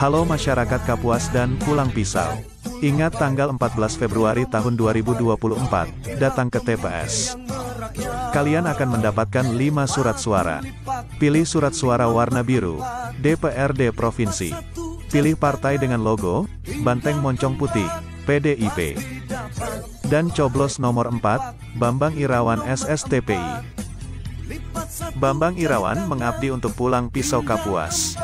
Halo masyarakat Kapuas dan Pulang Pisau. Ingat tanggal 14 Februari tahun 2024, datang ke TPS. Kalian akan mendapatkan 5 surat suara. Pilih surat suara warna biru, DPRD Provinsi. Pilih partai dengan logo, Banteng Moncong Putih, PDIP. Dan coblos nomor 4, Bambang Irawan SSTPI. Bambang Irawan mengabdi untuk Pulang Pisau Kapuas.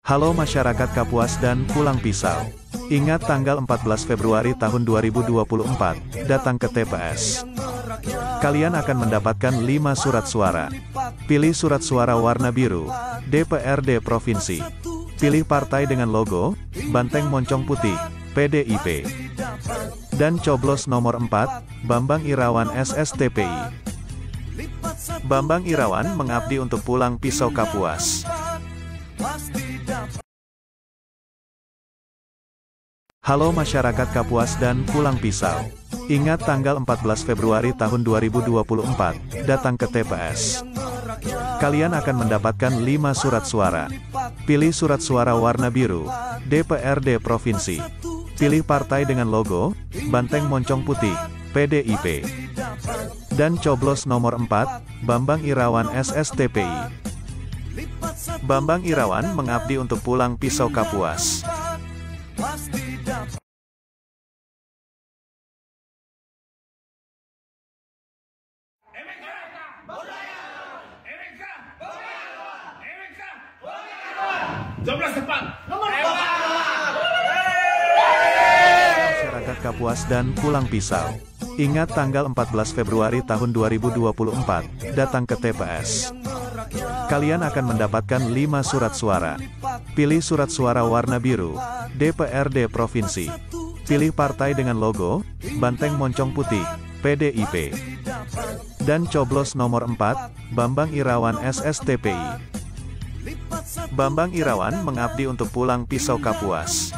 Halo masyarakat Kapuas dan Pulang Pisau. Ingat tanggal 14 Februari tahun 2024, datang ke TPS. Kalian akan mendapatkan 5 surat suara. Pilih surat suara warna biru, DPRD Provinsi. Pilih partai dengan logo, Banteng Moncong Putih, PDIP. Dan coblos nomor 4, Bambang Irawan SSTPI. Bambang Irawan mengabdi untuk Pulang Pisau Kapuas. Halo masyarakat Kapuas dan Pulang Pisau. Ingat tanggal 14 Februari tahun 2024, datang ke TPS. Kalian akan mendapatkan 5 surat suara. Pilih surat suara warna biru, DPRD Provinsi. Pilih partai dengan logo, Banteng Moncong Putih, PDIP. Dan coblos nomor 4, Bambang Irawan SSTPI. Bambang Irawan mengabdi untuk Pulang Pisau Kapuas. Masyarakat Kapuas dan Pulang Pisau. Ingat tanggal 14 Februari tahun 2024, datang ke TPS. Kalian akan mendapatkan 5 surat suara. Pilih surat suara warna biru, DPRD Provinsi. Pilih partai dengan logo, Banteng Moncong Putih, PDIP. Dan coblos nomor 4, Bambang Irawan SSTPI. Bambang Irawan mengabdi untuk Pulang Pisau Kapuas.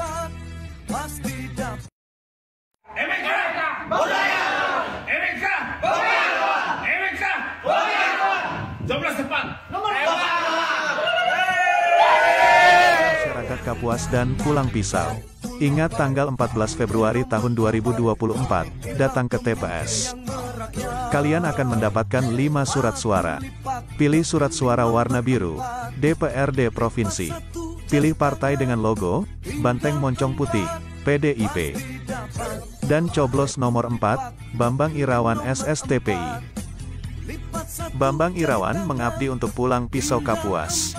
Masyarakat Kapuas dan Pulang Pisau. Ingat tanggal 14 Februari tahun 2024, datang ke TPS. Kalian akan mendapatkan 5 surat suara. Pilih surat suara warna biru, DPRD Provinsi. Pilih partai dengan logo, Banteng Moncong Putih, PDIP. Dan coblos nomor 4, Bambang Irawan SSTPI. Bambang Irawan mengabdi untuk Pulang Pisau Kapuas.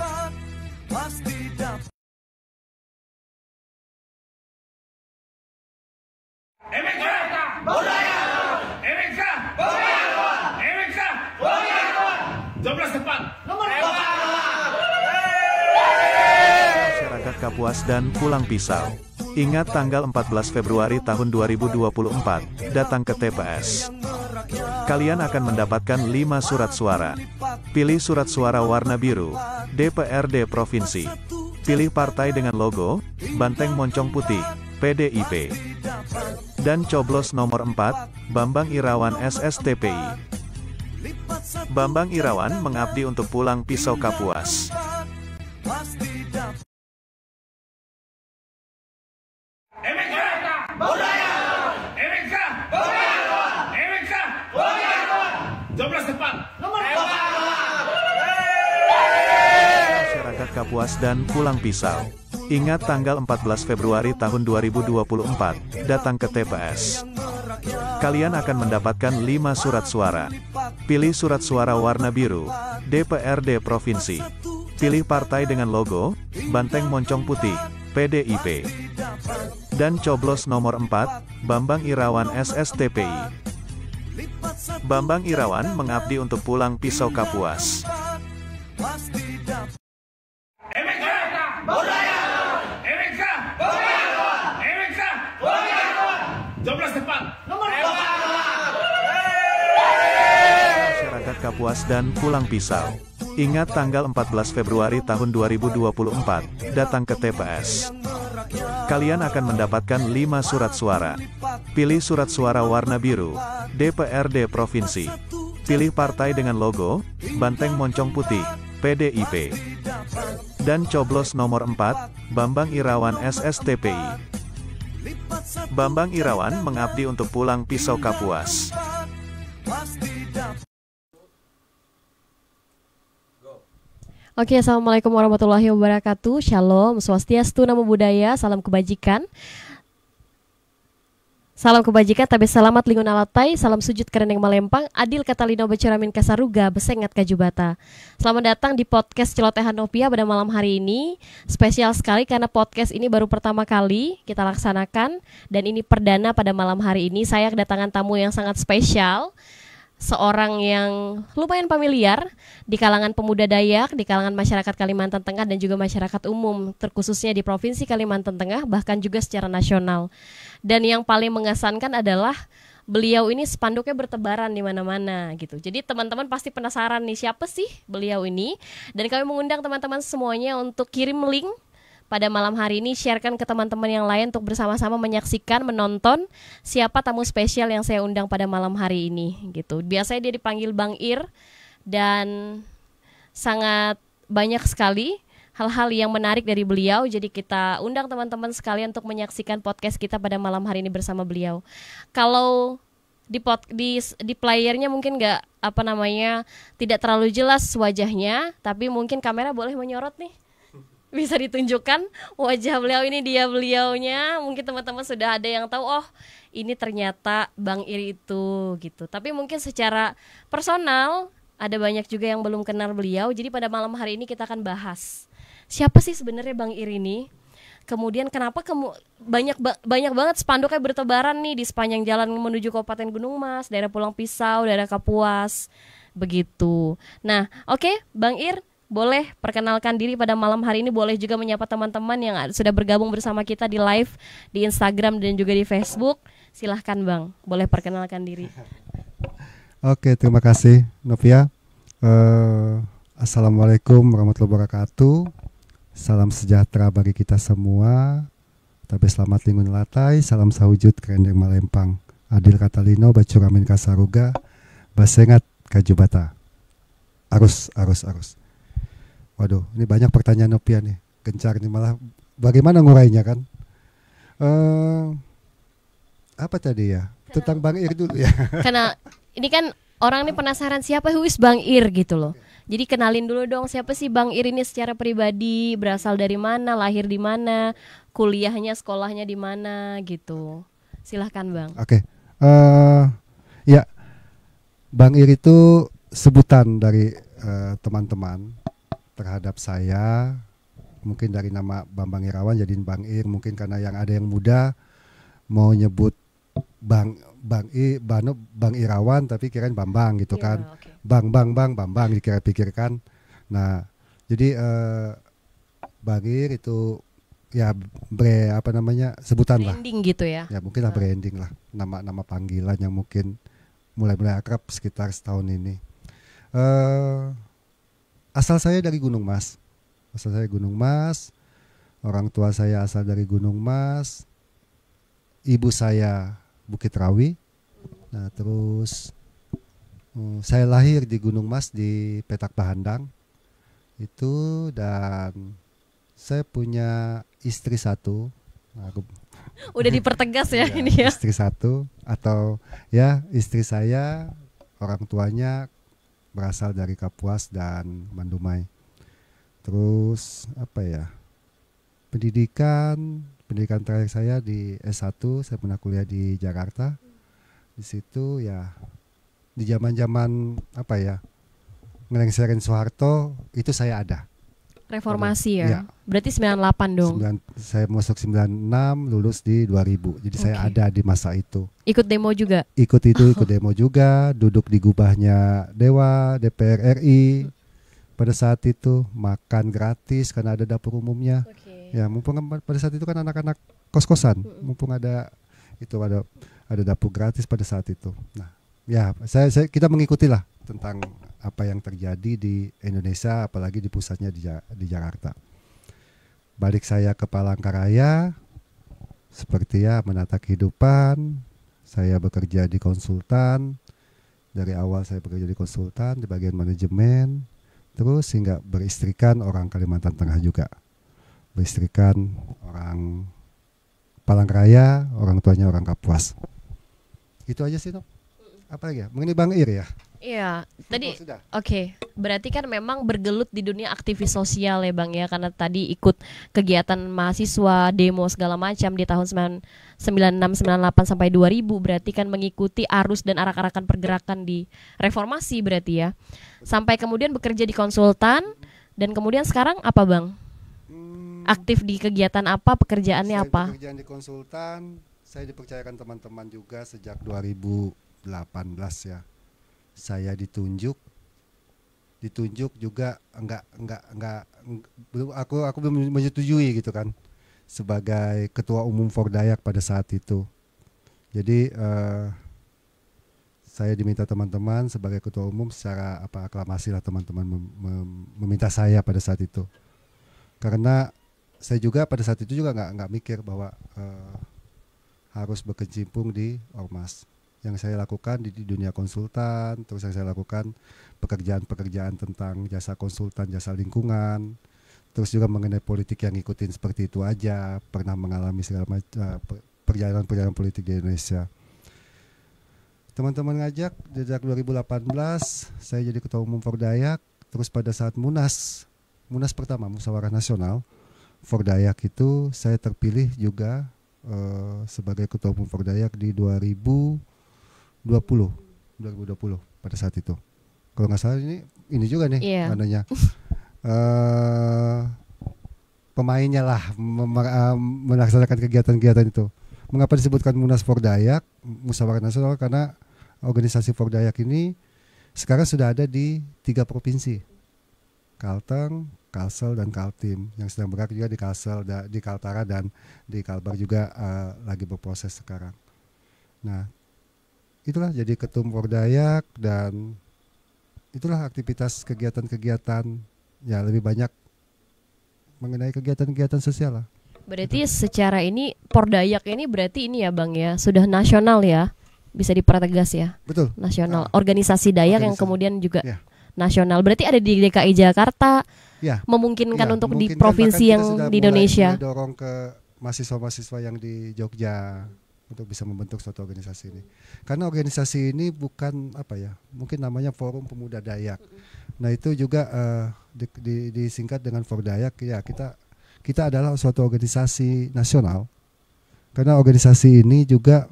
Masyarakat Kapuas dan Pulang Pisau. Ingat tanggal 14 Februari tahun 2024, datang ke TPS. Kalian akan mendapatkan 5 surat suara. Pilih surat suara warna biru, DPRD Provinsi. Pilih partai dengan logo, Banteng Moncong Putih, PDIP. Dan coblos nomor 4, Bambang Irawan SSTPI. Bambang Irawan mengabdi untuk Pulang Pisau Kapuas. Masyarakat Kapuas dan Pulang Pisau. Ingat tanggal 14 Februari tahun 2024, datang ke TPS. Kalian akan mendapatkan 5 surat suara. Pilih surat suara warna biru, DPRD Provinsi. Pilih partai dengan logo, Banteng Moncong Putih, PDIP. Dan coblos nomor 4, Bambang Irawan SSTPI. Bambang Irawan mengabdi untuk Pulang Pisau Kapuas. Masyarakat Kapuas dan Pulang Pisau. Ingat tanggal 14 Februari tahun 2024, datang ke TPS. Kalian akan mendapatkan 5 surat suara. Pilih surat suara warna biru, DPRD Provinsi. Pilih partai dengan logo Banteng Moncong Putih, PDIP. Dan coblos nomor 4, Bambang Irawan SSTPI. Bambang Irawan mengabdi untuk Pulang Pisau Kapuas. Oke, assalamualaikum warahmatullahi wabarakatuh. Shalom, swastiastu, namo buddhaya, salam kebajikan. Salam kebajikan, tabe selamat lingun alatai, salam sujud kereneng malempang, adil katalino beceramin kasaruga, besengat kajubata. Selamat datang di podcast Celotehan Nopia pada malam hari ini. Spesial sekali karena podcast ini baru pertama kali kita laksanakan, dan ini perdana pada malam hari ini. Saya kedatangan tamu yang sangat spesial, seorang yang lumayan familiar di kalangan pemuda Dayak, di kalangan masyarakat Kalimantan Tengah dan juga masyarakat umum, terkhususnya di Provinsi Kalimantan Tengah, bahkan juga secara nasional. Dan yang paling mengesankan adalah beliau ini spanduknya bertebaran di mana-mana gitu. Jadi teman-teman pasti penasaran nih, siapa sih beliau ini? Dan kami mengundang teman-teman semuanya untuk kirim link pada malam hari ini, sharekan ke teman-teman yang lain untuk bersama-sama menyaksikan, menonton siapa tamu spesial yang saya undang pada malam hari ini gitu. Biasanya dia dipanggil Bang Ir, dan sangat banyak sekali hal-hal yang menarik dari beliau. Jadi kita undang teman-teman sekalian untuk menyaksikan podcast kita pada malam hari ini bersama beliau. Kalau di playernya mungkin nggak tidak terlalu jelas wajahnya, tapi mungkin kamera boleh menyorot nih. Bisa ditunjukkan wajah beliau, ini dia beliaunya. Mungkin teman-teman sudah ada yang tahu, oh ini ternyata Bang Ir itu gitu. Tapi mungkin secara personal ada banyak juga yang belum kenal beliau. Jadi pada malam hari ini kita akan bahas siapa sih sebenarnya Bang Ir ini. Kemudian kenapa banyak banget spanduknya bertebaran nih di sepanjang jalan menuju Kabupaten Gunung Mas, daerah Pulang Pisau, daerah Kapuas, begitu. Nah, oke, Bang Ir, boleh perkenalkan diri pada malam hari ini. Boleh juga menyapa teman-teman yang sudah bergabung bersama kita di live di Instagram dan juga di Facebook. Silahkan Bang, boleh perkenalkan diri. Oke, terima kasih Novia. Assalamualaikum warahmatullahi wabarakatuh. Salam sejahtera bagi kita semua. Tabe selamat lingun latai, salam sahujud kerendeng malempang, adil katalino bacuramin kasaruga, basengat kajubata. Arus. Waduh, ini banyak pertanyaan Novia nih, gencar nih, malah bagaimana ngurainya kan? Apa tadi ya? Tentang Bang Ir dulu ya. Karena ini kan orang nih penasaran siapa whois Bang Ir gitu loh. Jadi kenalin dulu dong, siapa sih Bang Ir ini secara pribadi, berasal dari mana, lahir di mana, kuliahnya, sekolahnya di mana gitu. Silahkan Bang. Oke. Ya, Bang Ir itu sebutan dari teman-teman terhadap saya, mungkin dari nama Bambang Irawan jadiin Bang Ir, mungkin karena yang ada yang muda mau nyebut Bang Irawan tapi kirain Bambang gitu kan. Okay. Bambang dikira-pikirkan. Nah, jadi Bang Ir itu ya sebutan lah. Branding gitu ya. Ya mungkin lah branding lah, nama panggilan yang mungkin mulai akrab sekitar setahun ini. Asal saya dari Gunung Mas. Orang tua saya asal dari Gunung Mas. Ibu saya Bukit Rawi. Nah, terus saya lahir di Gunung Mas di Petak Bahandang. Itu, dan saya punya istri satu. Nah, udah dipertegas ya ini ya. Istri satu, atau ya istri saya, orang tuanya berasal dari Kapuas dan Mandumai. Terus pendidikan terakhir saya di S1, saya pernah kuliah di Jakarta. Di situ ya di zaman-zaman ngelengserin Soeharto itu saya ada. Reformasi ya. Berarti 98 dong. Saya masuk 96, lulus di 2000. Jadi saya ada di masa itu. Ikut demo juga? Ikut demo juga, duduk di gubahnya Dewa, DPR RI. Pada saat itu makan gratis karena ada dapur umumnya. Ya, mumpung pada saat itu kan anak-anak kos-kosan, mumpung ada dapur gratis pada saat itu. Nah, ya kita mengikuti lah tentang apa yang terjadi di Indonesia, apalagi di pusatnya di Jakarta. Balik saya ke Palangkaraya, seperti ya menata kehidupan. Saya bekerja di konsultan Dari awal saya bekerja di konsultan, di bagian manajemen, terus hingga beristrikan orang Kalimantan Tengah juga. Beristrikan orang Palangkaraya, orang tuanya orang Kapuas. Itu aja sih, Nok. Apa lagi ya? Mengenai Bang Ir ya? Iya, tadi sudah. oke. Berarti kan memang bergelut di dunia aktivis sosial ya Bang ya, karena tadi ikut kegiatan mahasiswa, demo segala macam di tahun 96, 98 sampai 2000, berarti kan mengikuti arus dan arak-arakan pergerakan di reformasi berarti ya. Sampai kemudian bekerja di konsultan dan kemudian sekarang apa Bang? Aktif di kegiatan apa, pekerjaannya apa? Pekerjaan di konsultan, saya dipercayakan teman-teman juga sejak 2018 ya. Saya ditunjuk juga enggak belum aku belum menyetujui gitu kan sebagai ketua umum Fordayak pada saat itu. Jadi saya diminta teman-teman sebagai ketua umum secara aklamasi lah, teman-teman meminta saya pada saat itu. Karena saya juga pada saat itu juga nggak mikir bahwa harus berkecimpung di ormas. Yang saya lakukan di dunia konsultan, terus yang saya lakukan pekerjaan-pekerjaan tentang jasa konsultan, jasa lingkungan, terus juga mengenai politik yang ngikutin seperti itu aja, pernah mengalami segala macam perjalanan politik di Indonesia. Teman-teman ngajak sejak 2018 saya jadi ketua umum Fordayak, terus pada saat Munas pertama, Musyawarah Nasional Fordayak itu saya terpilih juga sebagai ketua umum Fordayak di 2020 pada saat itu. Kalau nggak salah ini juga nih adanya pemainnya lah melaksanakan kegiatan-kegiatan itu. Mengapa disebutkan Munas Fordayak, Musyawarah Nasional? Karena organisasi Fordayak ini sekarang sudah ada di 3 provinsi, Kalteng, Kalsel dan Kaltim, yang sedang bergerak juga di Kalsel, di Kaltara dan di Kalbar juga lagi berproses sekarang. Nah, itulah jadi ketum Fordayak dan itulah aktivitas kegiatan-kegiatan ya lebih banyak mengenai kegiatan-kegiatan sosial lah. Berarti secara ini Fordayak ini berarti ini ya Bang ya, sudah nasional ya, bisa dipertegas ya. Betul. Nasional, organisasi Dayak yang kemudian juga nasional. Berarti ada di DKI Jakarta, memungkinkan untuk di provinsi yang di Indonesia. Mulai dorong ke mahasiswa-mahasiswa yang di Jogja untuk bisa membentuk suatu organisasi ini. Karena organisasi ini bukan mungkin namanya Forum Pemuda Dayak. Nah itu juga disingkat dengan Fordayak ya, kita adalah suatu organisasi nasional. Karena organisasi ini juga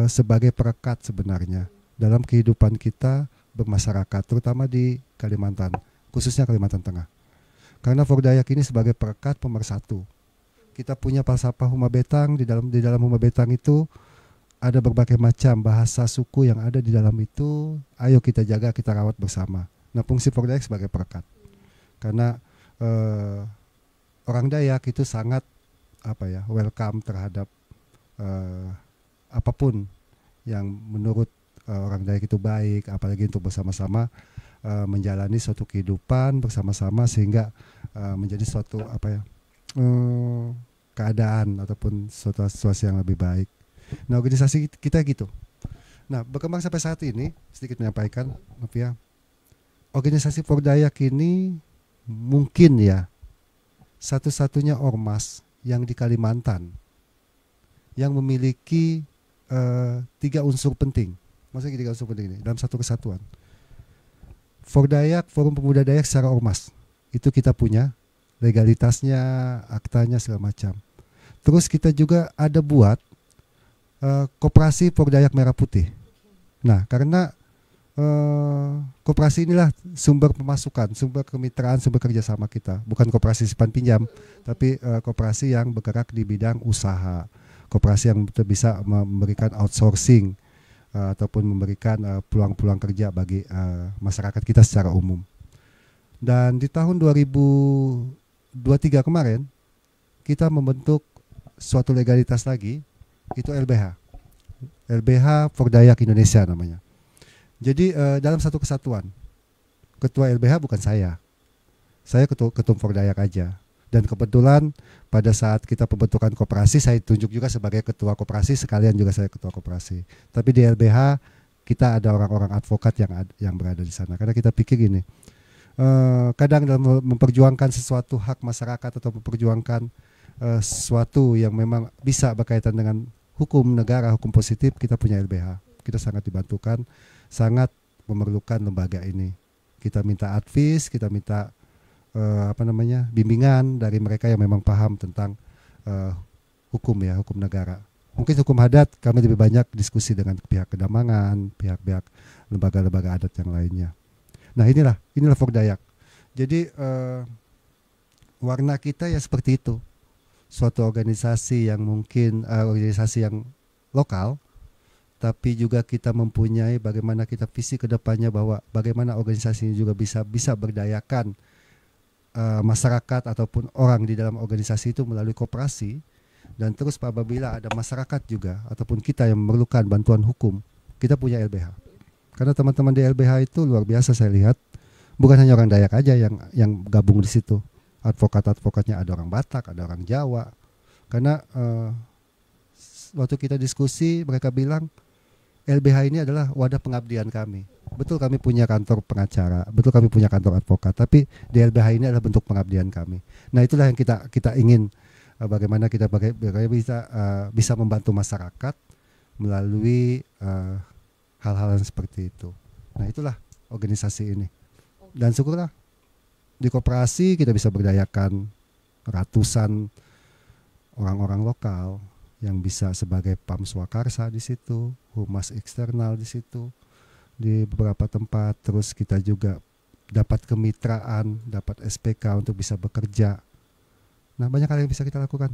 sebagai perekat sebenarnya dalam kehidupan kita bermasyarakat, terutama di Kalimantan, khususnya Kalimantan Tengah. Karena Fordayak ini sebagai perekat pemersatu. Kita punya falsafah Huma Betang, di dalam Huma Betang itu ada berbagai macam bahasa suku yang ada di dalam itu. Ayo kita jaga, kita rawat bersama. Nah, fungsi Fordayak sebagai perekat. Karena orang Dayak itu sangat welcome terhadap apapun yang menurut orang Dayak itu baik, apalagi untuk bersama-sama menjalani suatu kehidupan bersama-sama sehingga menjadi suatu keadaan ataupun suatu situasi yang lebih baik. Nah, organisasi kita gitu. Nah, berkembang sampai saat ini, sedikit menyampaikan, organisasi Fordayak ini mungkin ya satu-satunya ormas yang di Kalimantan yang memiliki 3 unsur penting. Maksudnya 3 unsur penting ini dalam satu kesatuan. Fordayak, Forum Pemuda Dayak secara ormas itu kita punya legalitasnya, aktanya segala macam. Terus kita juga ada buat koperasi Fordayak Merah Putih. Nah, karena koperasi inilah sumber pemasukan, sumber kemitraan, sumber kerjasama kita. Bukan koperasi simpan pinjam, tapi koperasi yang bergerak di bidang usaha. Koperasi yang bisa memberikan outsourcing ataupun memberikan peluang-peluang kerja bagi masyarakat kita secara umum. Dan di tahun 2023 kemarin kita membentuk suatu legalitas lagi, itu LBH Fordayak Indonesia namanya. Jadi dalam satu kesatuan, ketua LBH bukan saya ketum Fordayak aja. Dan kebetulan pada saat kita pembentukan koperasi, saya tunjuk juga sebagai ketua koperasi, sekalian juga saya ketua koperasi. Tapi di LBH kita ada orang-orang advokat yang berada di sana. Karena kita pikir gini, kadang dalam memperjuangkan sesuatu hak masyarakat atau memperjuangkan sesuatu yang memang bisa berkaitan dengan hukum negara, hukum positif, kita punya LBH. Kita sangat dibantukan, sangat memerlukan lembaga ini. Kita minta advice, kita minta bimbingan dari mereka yang memang paham tentang hukum negara. Mungkin hukum adat kami lebih banyak diskusi dengan pihak Kedamangan, pihak-pihak lembaga-lembaga adat yang lainnya. Nah inilah Fordayak. Jadi warna kita ya seperti itu. Suatu organisasi yang mungkin organisasi yang lokal, tapi juga kita mempunyai bagaimana kita visi ke depannya bahwa bagaimana organisasi ini juga bisa berdayakan masyarakat ataupun orang di dalam organisasi itu melalui koperasi. Dan terus apabila ada masyarakat juga ataupun kita yang memerlukan bantuan hukum, kita punya LBH. Karena teman-teman di LBH itu luar biasa saya lihat, bukan hanya orang Dayak aja yang gabung di situ. Advokat-advokatnya ada orang Batak, ada orang Jawa. Karena waktu kita diskusi mereka bilang LBH ini adalah wadah pengabdian kami. Betul kami punya kantor pengacara, betul kami punya kantor advokat, tapi di LBH ini adalah bentuk pengabdian kami. Nah itulah yang kita ingin, bagaimana kita bisa membantu masyarakat melalui hal-hal yang seperti itu. Nah itulah organisasi ini. Dan syukurlah di koperasi kita bisa berdayakan ratusan orang-orang lokal yang bisa sebagai Pam Swakarsa di situ, humas eksternal di situ, di beberapa tempat. Terus kita juga dapat kemitraan, dapat SPK untuk bisa bekerja. Nah banyak hal yang bisa kita lakukan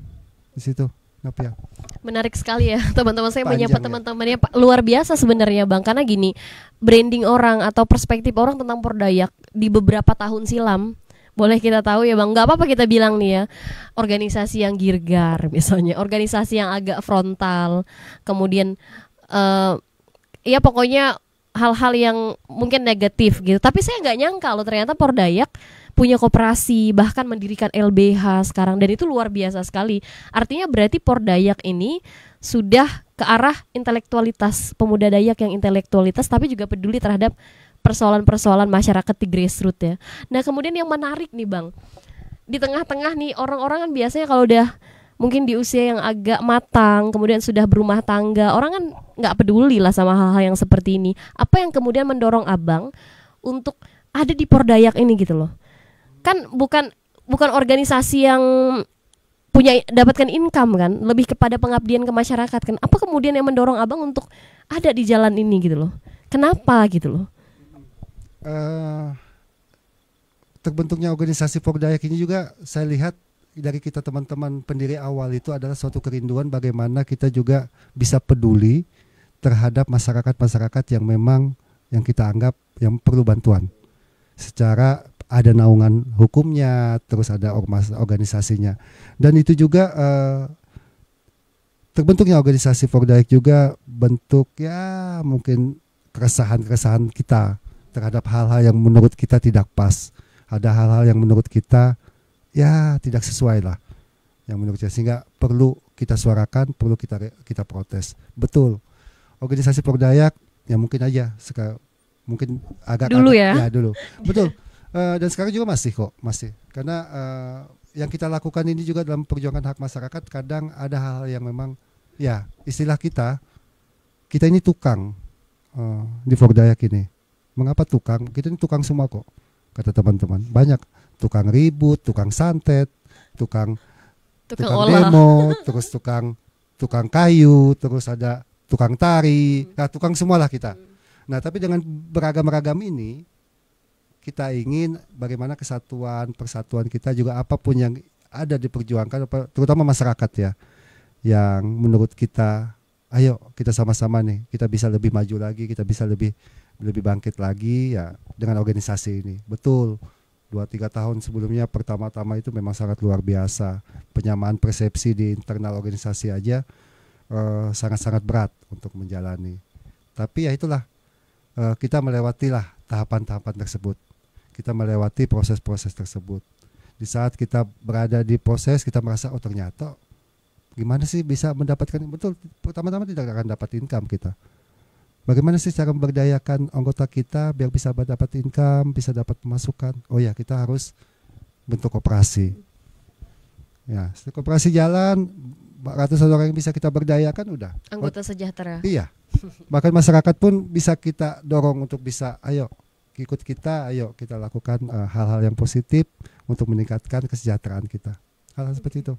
di situ. Nopia. Menarik sekali ya teman-teman, saya menyapa teman-temannya luar biasa sebenarnya Bang, karena gini, branding orang atau perspektif orang tentang Pordayak di beberapa tahun silam, boleh kita tahu ya Bang, nggak apa-apa kita bilang nih ya, organisasi yang girgar misalnya, organisasi yang agak frontal, kemudian ya pokoknya hal-hal yang mungkin negatif gitu. Tapi saya nggak nyangka loh ternyata Pordayak punya koperasi, bahkan mendirikan LBH sekarang, dan itu luar biasa sekali. Artinya berarti Pordayak ini sudah ke arah intelektualitas, pemuda Dayak yang intelektualitas tapi juga peduli terhadap persoalan-persoalan masyarakat di grassroots ya. Nah kemudian yang menarik nih Bang, di tengah-tengah nih orang-orang kan biasanya kalau udah mungkin di usia yang agak matang, kemudian sudah berumah tangga, orang kan nggak peduli lah sama hal-hal yang seperti ini. Apa yang kemudian mendorong Abang untuk ada di Pordayak ini gitu loh? Kan bukan organisasi yang punya dapatkan income kan, lebih kepada pengabdian ke masyarakat kan. Apa kemudian yang mendorong Abang untuk ada di jalan ini gitu loh? Kenapa gitu loh? Terbentuknya organisasi Pordayak ini juga saya lihat dari kita teman-teman pendiri awal itu adalah suatu kerinduan bagaimana kita juga bisa peduli terhadap masyarakat-masyarakat yang memang yang kita anggap yang perlu bantuan. Secara ada naungan hukumnya, terus ada organisasinya. Dan itu juga terbentuknya organisasi Pordayak juga bentuk ya mungkin keresahan-keresahan kita terhadap hal-hal yang menurut kita tidak pas. Ada hal-hal yang menurut kita ya tidak sesuai lah yang menurut saya, sehingga perlu kita suarakan, perlu kita protes. Betul. Organisasi Pordayak ya mungkin aja mungkin agak dulu ya dulu. Betul. Dan sekarang juga masih karena yang kita lakukan ini juga dalam perjuangan hak masyarakat, kadang ada hal-hal yang memang ya istilah kita ini tukang di Pordayak ini. Mengapa tukang? Kita ini tukang semua kok, kata teman-teman. Banyak tukang ribut, tukang santet, tukang demo, terus tukang kayu, terus ada tukang tari, nah tukang semualah kita. Nah tapi dengan beragam-ragam ini kita ingin bagaimana kesatuan, persatuan kita juga apapun yang ada diperjuangkan, terutama masyarakat ya, yang menurut kita, ayo kita sama-sama nih, kita bisa lebih maju lagi, kita bisa lebih bangkit lagi ya dengan organisasi ini. Betul. 2-3 tahun sebelumnya pertama-tama itu memang sangat luar biasa. Penyamaan persepsi di internal organisasi aja sangat-sangat berat untuk menjalani. Tapi ya itulah, kita melewatilah tahapan-tahapan tersebut. Kita melewati proses-proses tersebut. Di saat kita berada di proses, kita merasa oh ternyata gimana sih bisa mendapatkan, betul, pertama-tama tidak akan dapat income kita. Bagaimana sih cara memberdayakan anggota kita biar bisa dapat income, bisa dapat pemasukan? Oh ya, kita harus bentuk koperasi. Ya, setelah koperasi jalan, ratusan orang yang bisa kita berdayakan udah. Anggota sejahtera. Iya. Bahkan masyarakat pun bisa kita dorong untuk bisa, ayo ikut kita, ayo kita lakukan hal-hal yang positif untuk meningkatkan kesejahteraan kita. Hal-hal seperti itu.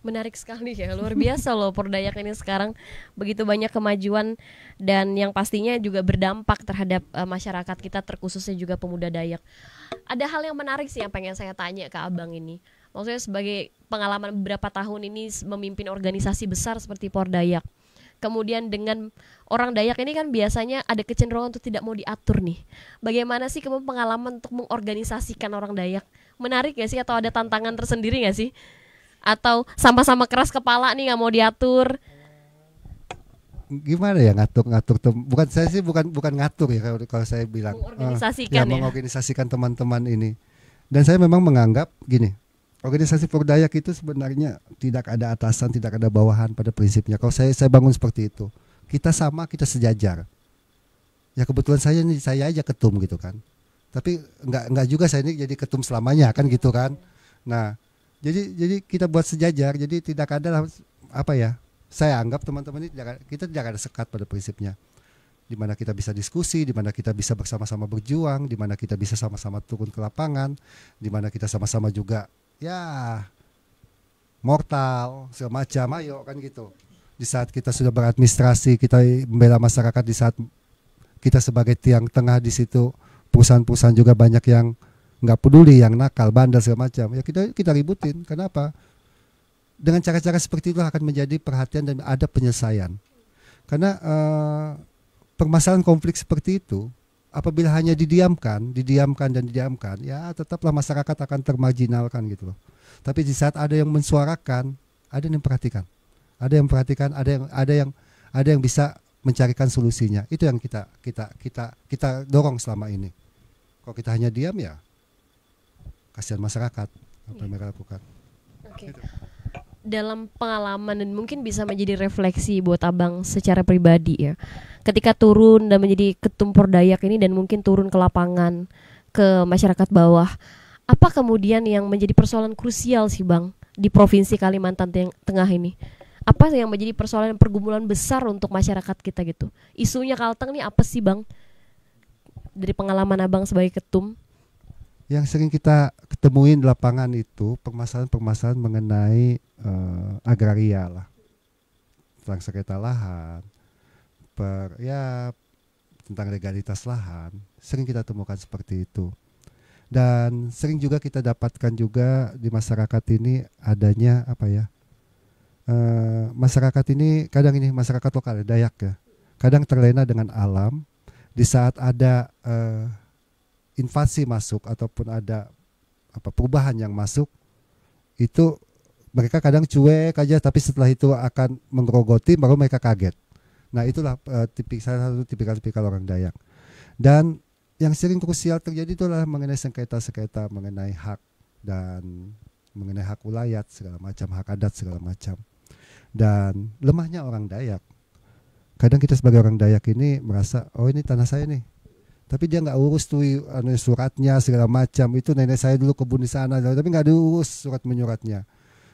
Menarik sekali ya, luar biasa loh Pordayak ini sekarang begitu banyak kemajuan dan yang pastinya juga berdampak terhadap masyarakat kita, terkhususnya juga pemuda Dayak. Ada hal yang menarik sih yang pengen saya tanya ke Abang ini. Maksudnya sebagai pengalaman beberapa tahun ini memimpin organisasi besar seperti Pordayak. Kemudian dengan orang Dayak ini kan biasanya ada kecenderungan untuk tidak mau diatur nih. Bagaimana sih kamu pengalaman untuk mengorganisasikan orang Dayak? Menarik gak sih atau ada tantangan tersendiri gak sih? Atau sama-sama keras kepala nih nggak mau diatur? Gimana ya ngatur bukan saya sih bukan ngatur ya kalau saya bilang mengorganisasikan mengorganisasikan teman-teman ini. Dan saya memang menganggap gini, organisasi Pordayak itu sebenarnya tidak ada atasan, tidak ada bawahan pada prinsipnya. Kalau saya bangun seperti itu, kita sama, kita sejajar. Ya kebetulan saya aja ketum gitu kan. Tapi enggak juga saya ini jadi ketum selamanya kan gitu kan. Nah, jadi kita buat sejajar, jadi tidak ada apa ya, saya anggap teman-teman ini kita tidak ada sekat pada prinsipnya, di mana kita bisa diskusi, di mana kita bisa bersama-sama berjuang, di mana kita bisa sama-sama turun ke lapangan, di mana kita sama-sama juga ya mortal segala macam, ayo kan gitu. Di saat kita sudah beradministrasi, kita membela masyarakat, di saat kita sebagai tiang tengah di situ, perusahaan-perusahaan juga banyak yang nggak peduli, yang nakal, bandel segala macam, ya kita ributin. Kenapa? Dengan cara-cara seperti itu akan menjadi perhatian dan ada penyelesaian. Karena permasalahan konflik seperti itu, apabila hanya didiamkan, ya tetaplah masyarakat akan termarginalkan gitu loh. Tapi di saat ada yang mensuarakan, ada yang memperhatikan, ada yang bisa mencarikan solusinya. Itu yang kita dorong selama ini. Kalau kita hanya diam ya kasihan masyarakat apa yang mereka lakukan. Oke. Dalam pengalaman dan mungkin bisa menjadi refleksi buat Abang secara pribadi ya. Ketika turun dan menjadi ketum Pordayak ini dan mungkin turun ke lapangan, ke masyarakat bawah, apa kemudian yang menjadi persoalan krusial sih Bang di Provinsi Kalimantan Tengah ini? Apa yang menjadi persoalan pergumulan besar untuk masyarakat kita gitu? Isunya Kalteng nih apa sih Bang? Dari pengalaman Abang sebagai ketum? Yang sering kita ketemuin di lapangan itu permasalahan mengenai agraria lah, tentang sengketa lahan, tentang legalitas lahan, sering kita temukan seperti itu. Dan sering juga kita dapatkan juga di masyarakat ini adanya masyarakat ini kadang ini masyarakat lokal Dayak ya, kadang terlena dengan alam. Di saat ada invasi masuk ataupun ada perubahan yang masuk, itu mereka kadang cuek aja, tapi setelah itu akan menggerogoti, baru mereka kaget. Nah itulah salah satu tipikal orang Dayak. Dan yang sering krusial terjadi itulah mengenai sengketa mengenai hak dan mengenai hak ulayat segala macam, hak adat segala macam. Dan lemahnya orang Dayak, kadang kita sebagai orang Dayak ini merasa, oh ini tanah saya nih, tapi dia nggak urus tuh suratnya segala macam. Itu nenek saya dulu kebun di sana, tapi nggak diurus surat menyuratnya,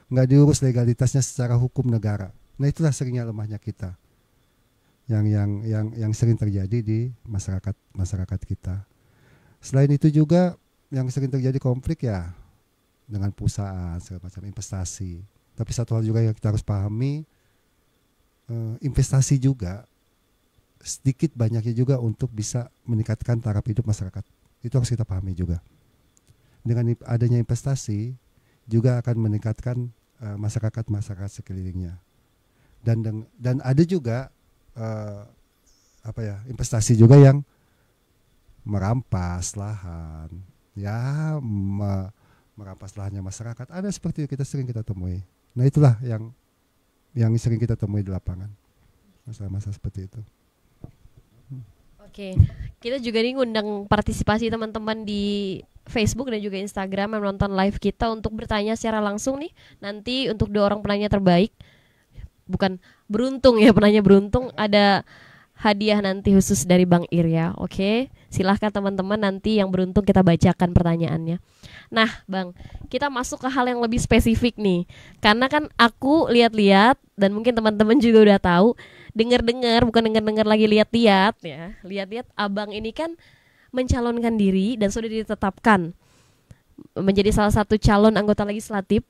nggak diurus legalitasnya secara hukum negara. Nah itulah seringnya lemahnya kita, yang sering terjadi di masyarakat kita. Selain itu juga yang sering terjadi konflik ya dengan perusahaan segala macam, investasi. Tapi satu hal juga yang kita harus pahami, investasi juga sedikit banyaknya juga untuk bisa meningkatkan taraf hidup masyarakat. Itu harus kita pahami juga. Dengan adanya investasi juga akan meningkatkan masyarakat sekelilingnya. Dan ada juga investasi juga yang merampas lahan, ya merampas lahannya masyarakat. Ada seperti itu, kita temui. Nah itulah yang sering kita temui di lapangan, masalah-masalah seperti itu. Oke, kita juga nih ngundang partisipasi teman-teman di Facebook dan juga Instagram yang menonton live kita untuk bertanya secara langsung nih. Nanti untuk 2 orang penanya terbaik, bukan beruntung ya, penanya beruntung, ada hadiah nanti khusus dari Bang Irya. Oke, silahkan teman-teman nanti yang beruntung kita bacakan pertanyaannya. Nah Bang, kita masuk ke hal yang lebih spesifik nih. Karena kan aku lihat-lihat dan mungkin teman-teman juga udah tahu, dengar-dengar bukan dengar-dengar lagi, lihat-lihat ya. Lihat-lihat Abang ini kan mencalonkan diri dan sudah ditetapkan menjadi salah satu calon anggota legislatif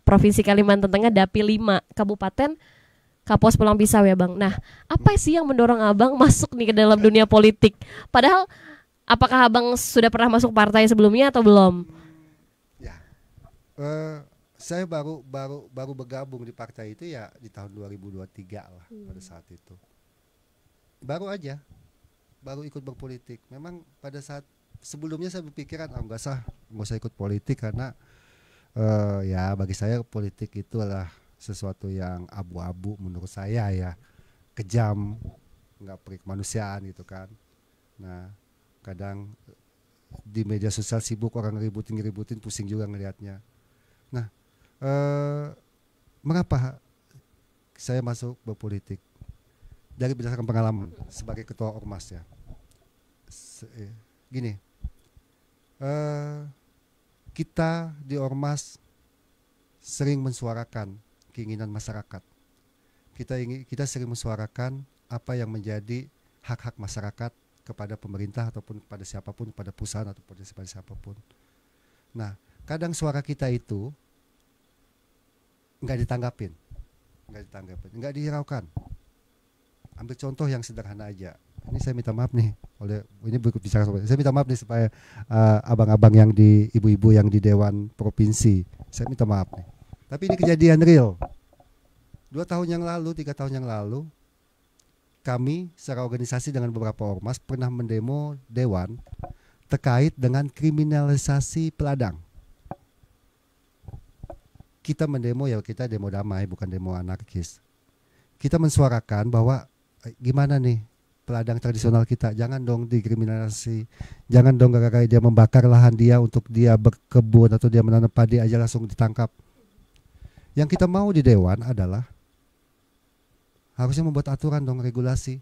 Provinsi Kalimantan Tengah Dapil 5 Kabupaten Kapuas Pulang Pisau ya Bang. Nah, apa sih yang mendorong Abang masuk nih ke dalam dunia politik? Padahal apakah Abang sudah pernah masuk partai sebelumnya atau belum? Ya, saya baru bergabung di partai itu ya di tahun 2023 lah pada saat itu. Baru ikut berpolitik. Memang pada saat sebelumnya saya berpikiran nggak usah ikut politik karena ya bagi saya politik itu adalah sesuatu yang abu-abu menurut saya ya, kejam, nggak kemanusiaan gitu kan. Nah kadang di media sosial sibuk orang ngeributin pusing juga ngelihatnya. Nah mengapa saya masuk berpolitik? Dari berdasarkan pengalaman sebagai ketua ormas ya. Gini, kita di ormas sering mensuarakan keinginan masyarakat. Kita sering mensuarakan apa yang menjadi hak-hak masyarakat kepada pemerintah ataupun kepada siapapun, kepada perusahaan ataupun kepada siapapun. Nah, kadang suara kita itu nggak ditanggapin, nggak dihiraukan. Ambil contoh yang sederhana aja. Ini saya minta maaf nih, saya minta maaf nih supaya abang-abang yang di ibu-ibu yang di Dewan Provinsi, saya minta maaf nih. Tapi ini kejadian real. 2 tahun yang lalu, 3 tahun yang lalu, kami secara organisasi dengan beberapa ormas pernah mendemo Dewan terkait dengan kriminalisasi peladang. Kita mendemo ya, kita demo damai, bukan demo anarkis. Kita mensuarakan bahwa gimana nih peladang tradisional kita, jangan dong dikriminalisasi, jangan dong gara-gara dia membakar lahan dia untuk dia berkebun atau dia menanam padi aja langsung ditangkap. Yang kita mau di Dewan adalah harusnya membuat aturan dong, regulasi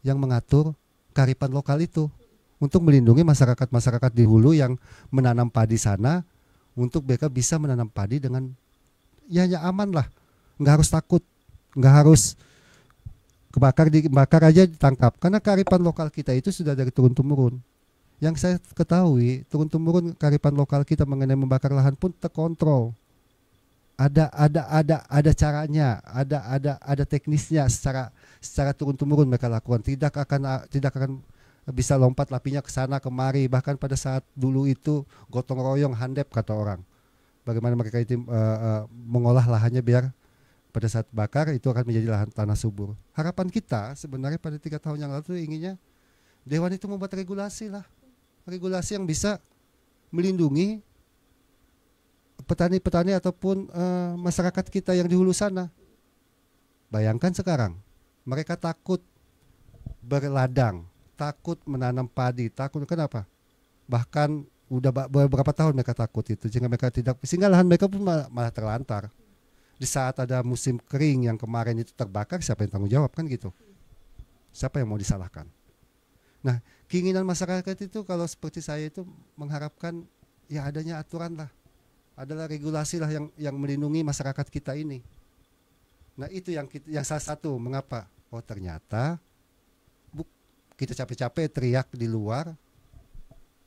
yang mengatur kearifan lokal itu untuk melindungi masyarakat di hulu yang menanam padi sana, untuk mereka bisa menanam padi dengan ya aman lah, nggak harus takut, nggak harus dibakar aja ditangkap, karena kearifan lokal kita itu sudah dari turun-temurun. Yang saya ketahui turun-temurun kearifan lokal kita mengenai membakar lahan pun terkontrol. Ada caranya, ada teknisnya, secara turun-temurun mereka lakukan. Tidak akan bisa lompat lapinya ke sana kemari. Bahkan pada saat dulu itu gotong royong handep kata orang. Bagaimana mereka itu mengolah lahannya biar pada saat bakar itu akan menjadi lahan tanah subur. Harapan kita sebenarnya pada 3 tahun yang lalu inginnya Dewan itu membuat regulasi yang bisa melindungi petani-petani ataupun masyarakat kita yang di hulu sana. Bayangkan sekarang mereka takut berladang, takut menanam padi, takut kenapa? Bahkan udah beberapa tahun mereka takut itu, sehingga lahan mereka pun malah terlantar. Di saat ada musim kering yang kemarin itu terbakar, siapa yang tanggung jawab kan gitu? Siapa yang mau disalahkan? Nah, keinginan masyarakat itu kalau seperti saya itu mengharapkan ya adanya aturan lah, adalah regulasi lah yang melindungi masyarakat kita ini. Nah itu yang salah satu mengapa ternyata kita capek-capek teriak di luar,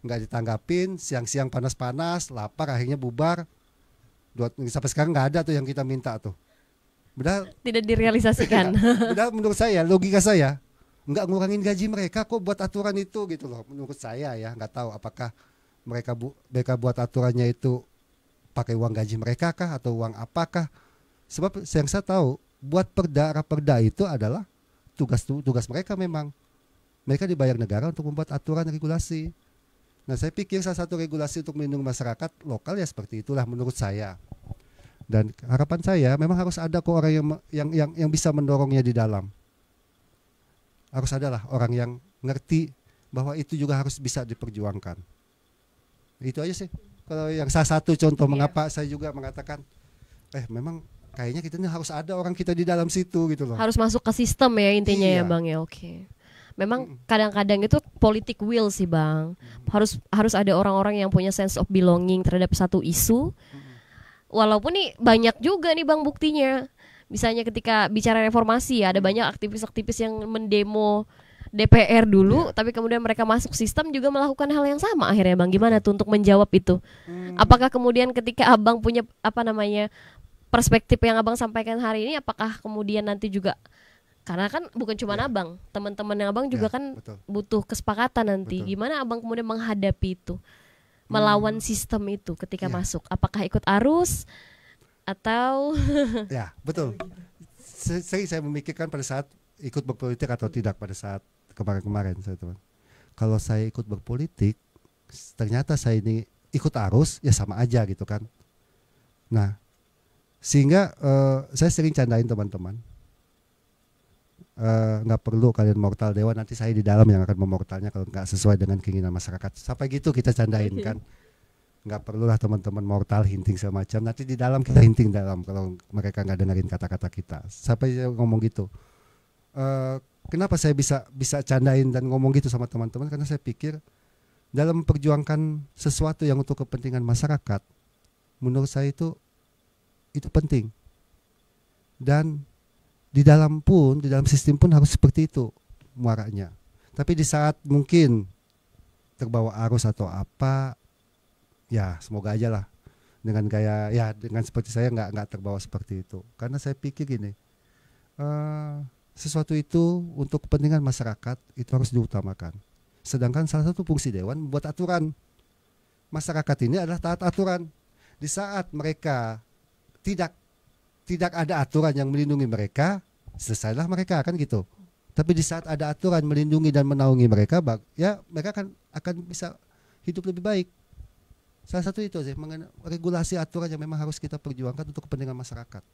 nggak ditanggapin, siang-siang panas-panas, lapar akhirnya bubar. Sampai sekarang nggak ada tuh yang kita minta tuh. Padahal tidak direalisasikan. Padahal menurut saya, logika saya, nggak ngurangin gaji mereka kok buat aturan itu gitu loh. Menurut saya ya, nggak tahu apakah mereka buat aturannya itu pakai uang gaji mereka kah atau uang apakah? Sebab yang saya tahu buat perda itu adalah tugas mereka memang. Mereka dibayar negara untuk membuat aturan regulasi. Nah saya pikir salah satu regulasi untuk melindungi masyarakat lokal ya seperti itulah menurut saya. Dan harapan saya memang harus ada kok orang yang bisa mendorongnya di dalam. Harus ada lah orang yang ngerti bahwa itu juga harus bisa diperjuangkan. Itu aja sih. Kalau yang salah satu contoh mengapa saya juga mengatakan memang kayaknya kita ini harus ada orang kita di dalam situ gitu loh. Harus masuk ke sistem ya intinya ya Iya. Bang ya. Oke. Memang kadang-kadang itu politik will sih Bang. Harus ada orang-orang yang punya sense of belonging terhadap satu isu. Walaupun nih banyak juga nih Bang buktinya. Misalnya ketika bicara reformasi ada banyak aktivis-aktivis yang mendemo DPR dulu, tapi kemudian mereka masuk sistem juga melakukan hal yang sama akhirnya Bang. Gimana tuh untuk menjawab itu? Apakah kemudian ketika Abang punya perspektif yang Abang sampaikan hari ini, apakah kemudian nanti juga, karena kan bukan cuma Abang, teman-teman yang Abang juga kan betul. butuh kesepakatan nanti. Betul. Gimana Abang kemudian menghadapi itu, melawan sistem itu ketika Ya. masuk? Apakah ikut arus atau Ya, betul. Sering saya memikirkan pada saat ikut berpolitik atau tidak pada saat kemarin-kemarin saya teman. Kalau saya ikut berpolitik, ternyata saya ini ikut arus, ya sama aja gitu kan. Nah, sehingga saya sering candain teman-teman. Nggak perlu kalian mortal dewa, nanti saya di dalam yang akan memortalnya kalau nggak sesuai dengan keinginan masyarakat. Sampai gitu kita candain kan. Nggak perlulah teman-teman mortal hinting semacam, nanti di dalam kita hinting dalam kalau mereka nggak dengerin kata-kata kita. Sampai saya ngomong gitu. Kenapa saya bisa candain dan ngomong gitu sama teman-teman? Karena saya pikir dalam memperjuangkan sesuatu yang untuk kepentingan masyarakat, menurut saya itu penting. Dan di dalam sistem pun harus seperti itu muaranya. Tapi di saat mungkin terbawa arus atau apa, ya semoga aja lah dengan gaya ya dengan seperti saya nggak terbawa seperti itu. Karena saya pikir gini, sesuatu itu untuk kepentingan masyarakat itu harus diutamakan. Sedangkan salah satu fungsi dewan membuat aturan. Masyarakat ini adalah taat aturan. Di saat mereka tidak ada aturan yang melindungi mereka, selesailah mereka kan gitu. Tapi di saat ada aturan melindungi dan menaungi mereka, ya mereka akan bisa hidup lebih baik. Salah satu itu sih, regulasi aturan yang memang harus kita perjuangkan untuk kepentingan masyarakat.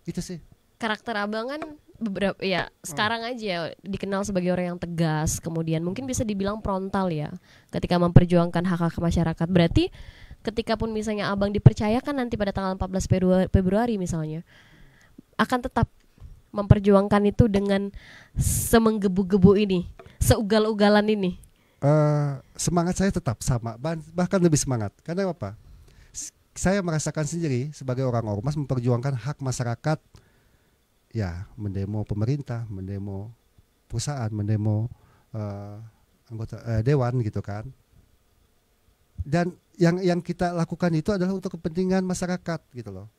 Itu sih. karakter Abang kan beberapa ya sekarang aja dikenal sebagai orang yang tegas, kemudian mungkin bisa dibilang frontal ya ketika memperjuangkan hak-hak masyarakat. Berarti ketika pun misalnya Abang dipercayakan nanti pada tanggal 14 Februari misalnya, akan tetap memperjuangkan itu dengan semenggebu-gebu ini, seugal-ugalan ini. Semangat saya tetap sama, bahkan lebih semangat. Karena apa? Saya merasakan sendiri sebagai orang ormas memperjuangkan hak masyarakat, ya mendemo pemerintah, mendemo perusahaan, mendemo anggota dewan gitu kan. Dan yang kita lakukan itu adalah untuk kepentingan masyarakat gitu loh.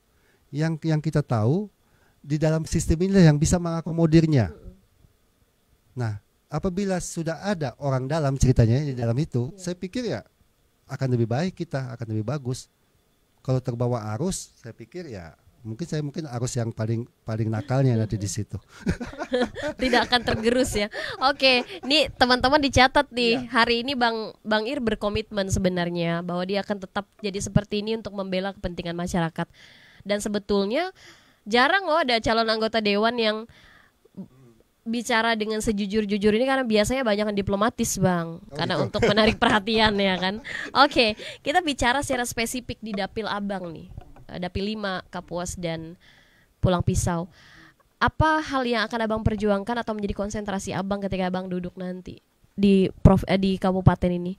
Yang kita tahu di dalam sistem ini yang bisa mengakomodirnya. Nah, apabila sudah ada orang dalam ceritanya di dalam itu, saya pikir ya akan lebih baik, kita akan lebih bagus. Kalau terbawa arus, saya pikir ya mungkin arus yang paling nakalnya nanti di situ. Tidak akan tergerus ya. Oke, nih teman-teman dicatat nih. Hari ini Bang Ir berkomitmen sebenarnya bahwa dia akan tetap jadi seperti ini untuk membela kepentingan masyarakat. Dan sebetulnya jarang loh ada calon anggota dewan yang bicara dengan sejujur-jujur ini, karena biasanya banyak yang diplomatis Bang, karena gitu. untuk menarik perhatian ya kan. Oke, kita bicara secara spesifik di dapil Abang nih, dapil 5 Kapuas dan Pulang Pisau. Apa hal yang akan Abang perjuangkan atau menjadi konsentrasi Abang ketika Abang duduk nanti di kabupaten ini?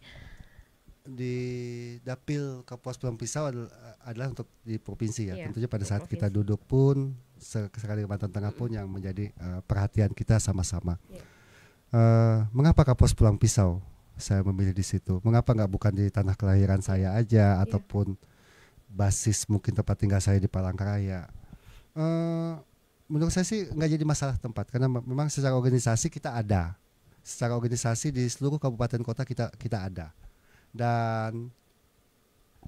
Di dapil Kapuas Pulang Pisau adalah untuk di provinsi ya. Iya, Tentunya pada saat provinsi. kita duduk pun sekali Kalimantan Tengah pun yang menjadi perhatian kita sama-sama. Iya. Mengapa Kapuas Pulang Pisau saya memilih di situ? Mengapa nggak bukan di tanah kelahiran saya aja ataupun basis mungkin tempat tinggal saya di Palangkaraya? Menurut saya sih nggak jadi masalah tempat, karena memang secara organisasi kita ada. Secara organisasi di seluruh kabupaten kota kita ada. Dan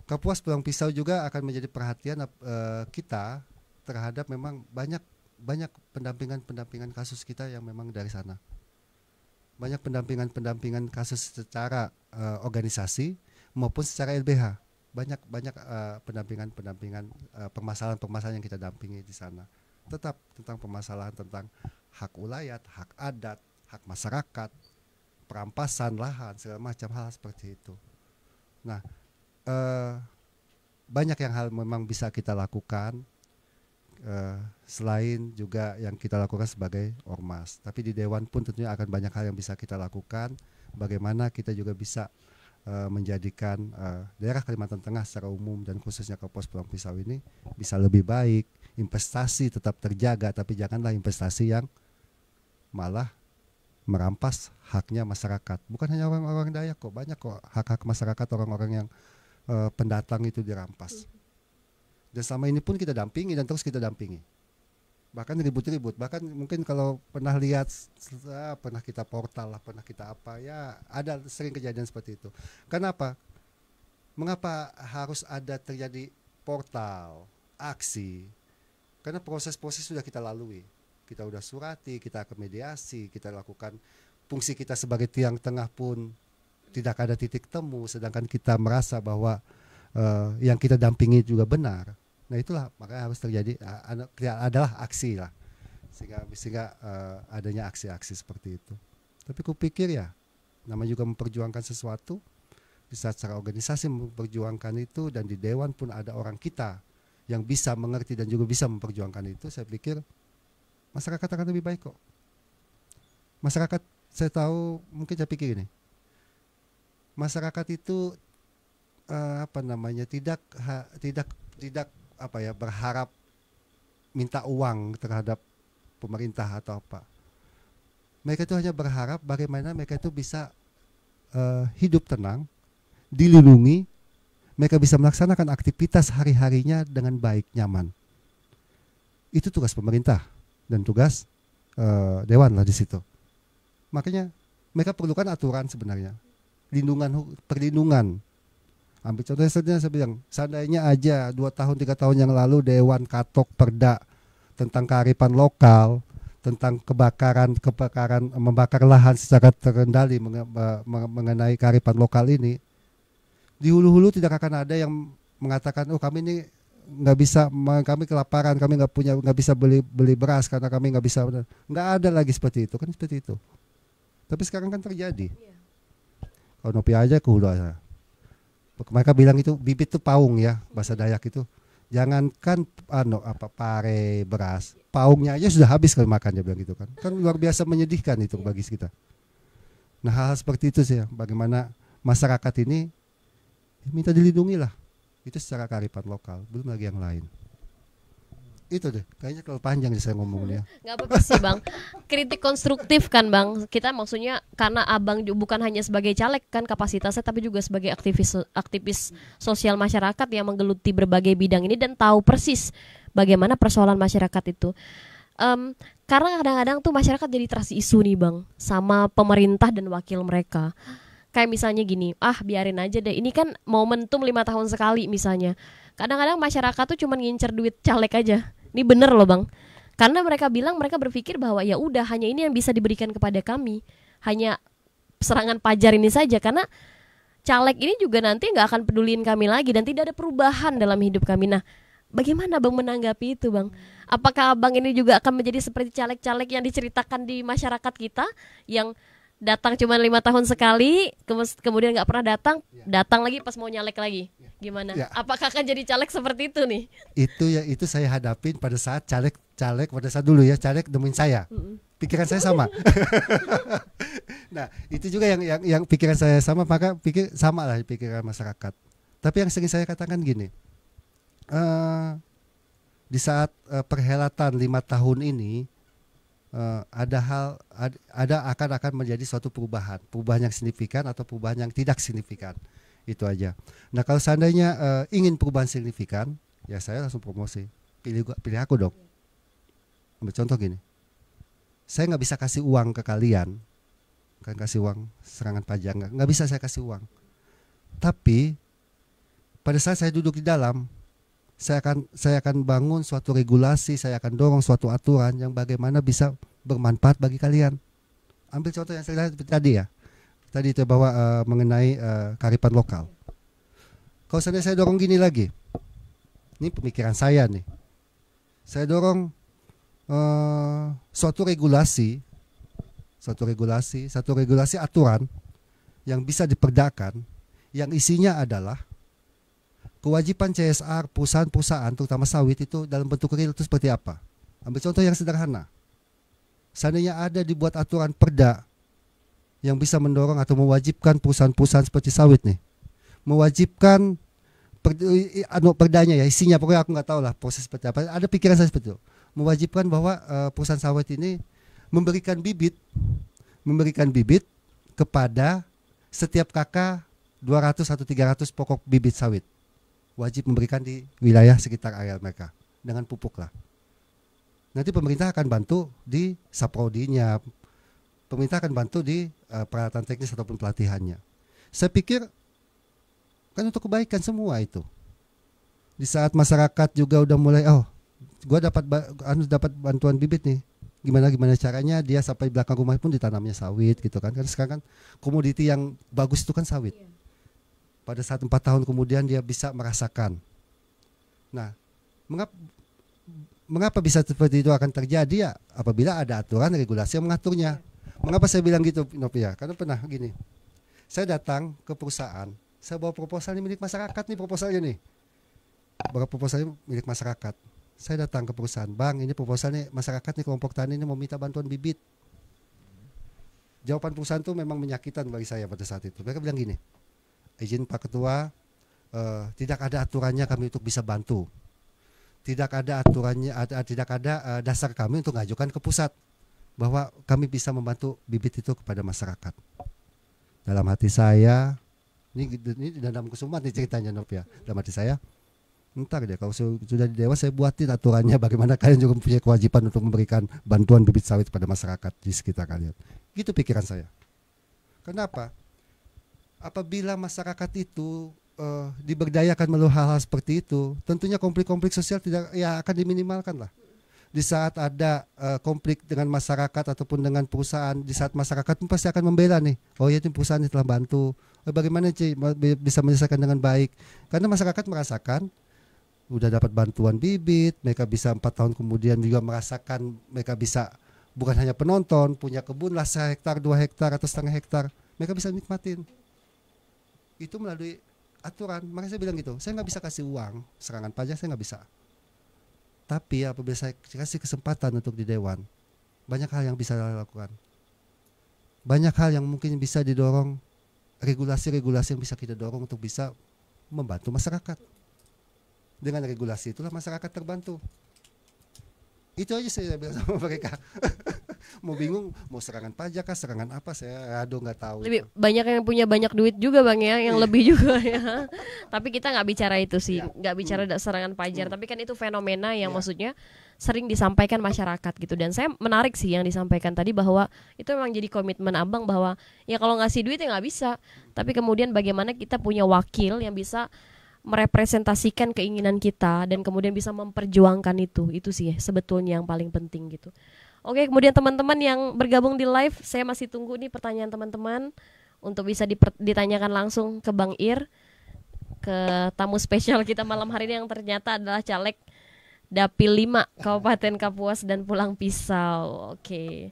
Kapuas Pulang Pisau juga akan menjadi perhatian kita terhadap memang banyak pendampingan kasus kita yang memang dari sana. Banyak pendampingan kasus secara organisasi maupun secara LBH. Banyak pendampingan permasalahan yang kita dampingi di sana. Tetap tentang permasalahan tentang hak ulayat, hak adat, hak masyarakat, perampasan lahan, segala macam hal seperti itu. Nah, banyak yang hal memang bisa kita lakukan selain juga yang kita lakukan sebagai ormas. Tapi di Dewan pun tentunya akan banyak hal yang bisa kita lakukan. Bagaimana kita juga bisa menjadikan daerah Kalimantan Tengah secara umum dan khususnya Kapuas Pulang Pisau ini bisa lebih baik. Investasi tetap terjaga, tapi janganlah investasi yang malah merampas haknya masyarakat. Bukan hanya orang-orang Dayak kok, banyak kok hak-hak masyarakat orang-orang yang pendatang itu dirampas. Dan selama ini pun kita dampingi dan terus kita dampingi. Bahkan ribut-ribut, bahkan mungkin kalau pernah lihat, pernah kita portal lah, pernah kita apa, ya ada sering kejadian seperti itu. Kenapa? Mengapa harus ada terjadi portal, aksi? Karena proses-proses sudah kita lalui. Kita udah surati, kita ke mediasi, kita lakukan fungsi kita sebagai tiang tengah pun tidak ada titik temu, sedangkan kita merasa bahwa yang kita dampingi juga benar. Nah itulah makanya harus terjadi adalah aksi lah, sehingga adanya aksi-aksi seperti itu. Tapi kupikir ya, namanya juga memperjuangkan sesuatu, bisa secara organisasi memperjuangkan itu, dan di Dewan pun ada orang kita yang bisa mengerti dan juga bisa memperjuangkan itu. Saya pikir masyarakat akan lebih baik kok. Masyarakat, saya tahu, mungkin saya pikir ini, masyarakat itu tidak berharap minta uang terhadap pemerintah atau apa. Mereka itu hanya berharap bagaimana mereka itu bisa hidup tenang, dilindungi, mereka bisa melaksanakan aktivitas hari-harinya dengan baik, nyaman. Itu tugas pemerintah dan tugas Dewan lah di situ. Makanya mereka perlukan aturan sebenarnya, perlindungan. Ambil contohnya saya bilang, seandainya aja 2 tahun 3 tahun yang lalu Dewan katok perda tentang kearifan lokal, tentang kebakaran membakar lahan secara terkendali mengenai kearifan lokal ini, di hulu-hulu tidak akan ada yang mengatakan, oh kami ini nggak bisa, kami kelaparan, kami nggak bisa beli beras karena kami nggak bisa. Nggak ada lagi seperti itu, kan seperti itu. Tapi sekarang kan terjadi. Kalau Nopi aja ke hulu aja. Mereka bilang itu bibit itu paung ya, bahasa Dayak itu. Jangankan pare beras, paungnya aja sudah habis kalau makan, dia bilang gitu kan. Kan luar biasa menyedihkan itu bagi kita. Nah hal seperti itu sih, bagaimana masyarakat ini minta dilindungi lah. Itu secara kearifan lokal, belum lagi yang lain. Itu deh, kayaknya kalau panjang saya ngomongnya. Nggak apa-apa sih Bang, kritik konstruktif kan Bang. Kita maksudnya karena Abang bukan hanya sebagai caleg kan kapasitasnya, tapi juga sebagai aktivis sosial masyarakat yang menggeluti berbagai bidang ini dan tahu persis bagaimana persoalan masyarakat itu. Karena kadang-kadang tuh masyarakat jadi terasi isu nih Bang sama pemerintah dan wakil mereka. Kayak misalnya gini, biarin aja deh, ini kan momentum 5 tahun sekali misalnya. Kadang-kadang masyarakat tuh cuma ngincer duit caleg aja. Ini bener loh Bang. Karena mereka berpikir bahwa ya udah hanya ini yang bisa diberikan kepada kami. Hanya serangan pajar ini saja, karena caleg ini juga nanti nggak akan peduliin kami lagi dan tidak ada perubahan dalam hidup kami. Nah, bagaimana Bang menanggapi itu Bang? Apakah Abang ini juga akan menjadi seperti caleg-caleg yang diceritakan di masyarakat kita yang datang cuma 5 tahun sekali, kemudian nggak pernah datang lagi pas mau nyalek lagi? Gimana? Ya. Apakah akan jadi caleg seperti itu nih? Itu saya hadapin pada saat caleg pada saat dulu ya, caleg nemuin saya. Pikiran saya sama. Nah, itu juga yang pikiran saya sama, maka sama lah pikiran masyarakat. Tapi yang sering saya katakan gini, di saat perhelatan 5 tahun ini, akan menjadi suatu perubahan yang signifikan atau perubahan yang tidak signifikan. Itu aja. Nah kalau seandainya ingin perubahan signifikan, ya saya langsung promosi. Pilih aku dong. Ambil contoh gini, saya nggak bisa kasih uang ke kalian, kan kasih uang serangan pajak, nggak bisa saya kasih uang. Tapi pada saat saya duduk di dalam, saya akan bangun suatu regulasi, saya akan dorong suatu aturan yang bagaimana bisa bermanfaat bagi kalian. Ambil contoh yang saya tadi ya. Tadi itu bahwa mengenai kearifan lokal. Kalau saya dorong gini lagi, ini pemikiran saya nih. Saya dorong suatu regulasi aturan yang bisa diperdakan, yang isinya adalah kewajiban CSR perusahaan-perusahaan terutama sawit itu dalam bentuk real itu seperti apa? Ambil contoh yang sederhana. Seandainya ada dibuat aturan perda yang bisa mendorong atau mewajibkan perusahaan-perusahaan seperti sawit nih, mewajibkan perdanya ya, isinya pokoknya aku nggak tahu lah proses seperti apa. Ada pikiran saya seperti itu, mewajibkan bahwa perusahaan sawit ini memberikan bibit kepada setiap kakak 200 atau 300 pokok bibit sawit, wajib memberikan di wilayah sekitar area mereka dengan pupuk lah. Nanti pemerintah akan bantu di saprodinya, pemerintah akan bantu di peralatan teknis ataupun pelatihannya. Saya pikir kan untuk kebaikan semua itu. Di saat masyarakat juga udah mulai, gua dapat bantuan bibit nih, gimana caranya dia sampai belakang rumah pun ditanamnya sawit gitu kan. Karena sekarang kan komoditi yang bagus itu kan sawit. Pada saat 4 tahun kemudian dia bisa merasakan. Nah, mengapa bisa seperti itu akan terjadi ya? Apabila ada aturan regulasi yang mengaturnya. Mengapa saya bilang gitu, Novia? Karena pernah gini, saya datang ke perusahaan, saya bawa proposal ini milik masyarakat nih, proposalnya nih, bawa proposalnya milik masyarakat. Saya datang ke perusahaan, bang, ini proposalnya masyarakat nih, kelompok tani ini mau minta bantuan bibit. Jawaban perusahaan itu memang menyakitan bagi saya pada saat itu. Mereka bilang gini, izin Pak Ketua, tidak ada aturannya kami untuk bisa bantu. Tidak ada aturannya, tidak ada dasar kami untuk mengajukan ke pusat bahwa kami bisa membantu bibit itu kepada masyarakat. Dalam hati saya, ini dalam kesumat nih ceritanya Novia. Dalam hati saya, entar deh kalau sudah di Dewan saya buatin aturannya bagaimana kalian juga punya kewajiban untuk memberikan bantuan bibit sawit pada masyarakat di sekitar kalian. Gitu pikiran saya. Kenapa? Apabila masyarakat itu diberdayakan melalui hal-hal seperti itu, tentunya konflik-konflik sosial tidak akan diminimalkan lah. Di saat ada konflik dengan masyarakat ataupun dengan perusahaan, di saat masyarakat pun pasti akan membela nih. Oh ya, itu perusahaan ini telah bantu. Bagaimana bisa menyelesaikan dengan baik? Karena masyarakat merasakan udah dapat bantuan bibit, mereka bisa 4 tahun kemudian juga merasakan mereka bisa bukan hanya penonton, punya kebun lah 1 hektar, 2 hektar atau setengah hektar, mereka bisa nikmatin. Itu melalui aturan. Makanya saya bilang gitu, saya nggak bisa kasih uang serangan pajak, saya nggak bisa. Tapi apabila saya kasih kesempatan untuk di Dewan, banyak hal yang bisa dilakukan. Banyak hal yang mungkin bisa didorong, regulasi-regulasi yang bisa kita dorong untuk bisa membantu masyarakat. Dengan regulasi itulah masyarakat terbantu. Itu aja saya bilang sama mereka. Mau bingung, mau serangan pajak kah, serangan apa, saya nggak tahu. Lebih banyak yang punya banyak duit juga bang ya, yang lebih juga ya. Tapi kita nggak bicara itu sih, nggak bicara serangan pajak. Tapi kan itu fenomena yang maksudnya sering disampaikan masyarakat gitu. Dan saya menarik sih yang disampaikan tadi bahwa itu memang jadi komitmen abang bahwa ya kalau ngasih duit ya nggak bisa. Tapi kemudian bagaimana kita punya wakil yang bisa merepresentasikan keinginan kita dan kemudian bisa memperjuangkan itu sih sebetulnya yang paling penting gitu. Oke, kemudian teman-teman yang bergabung di live, saya masih tunggu nih pertanyaan teman-teman untuk bisa ditanyakan langsung ke Bang Ir, ke tamu spesial kita malam hari ini yang ternyata adalah caleg Dapil 5 Kabupaten Kapuas dan Pulang Pisau. Oke.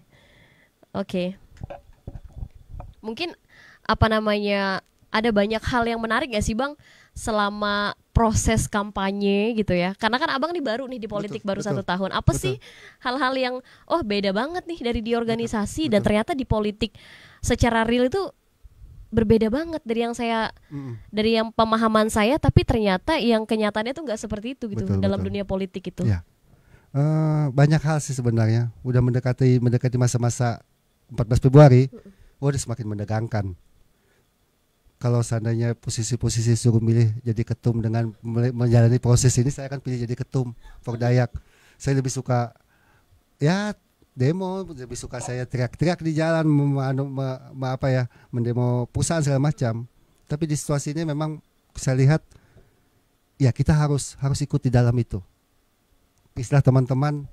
Mungkin ada banyak hal yang menarik gak sih Bang selama proses kampanye gitu ya, karena kan abang nih baru nih di politik, baru 1 tahun. Apa sih hal-hal yang beda banget nih dari di organisasi dan ternyata di politik secara real itu berbeda banget dari yang saya dari yang pemahaman saya, tapi ternyata yang kenyataannya tuh nggak seperti itu gitu dalam dunia politik itu. Ya. Banyak hal sih sebenarnya. Udah mendekati masa-masa 14 Februari, udah semakin menegangkan. Kalau seandainya posisi suruh milih jadi ketum dengan menjalani proses ini, saya akan pilih jadi ketum Pordayak. Saya lebih suka demo, lebih suka saya teriak-teriak di jalan, mendemo perusahaan segala macam. Tapi di situasi ini memang saya lihat ya kita harus ikut di dalam itu. Istilah teman-teman,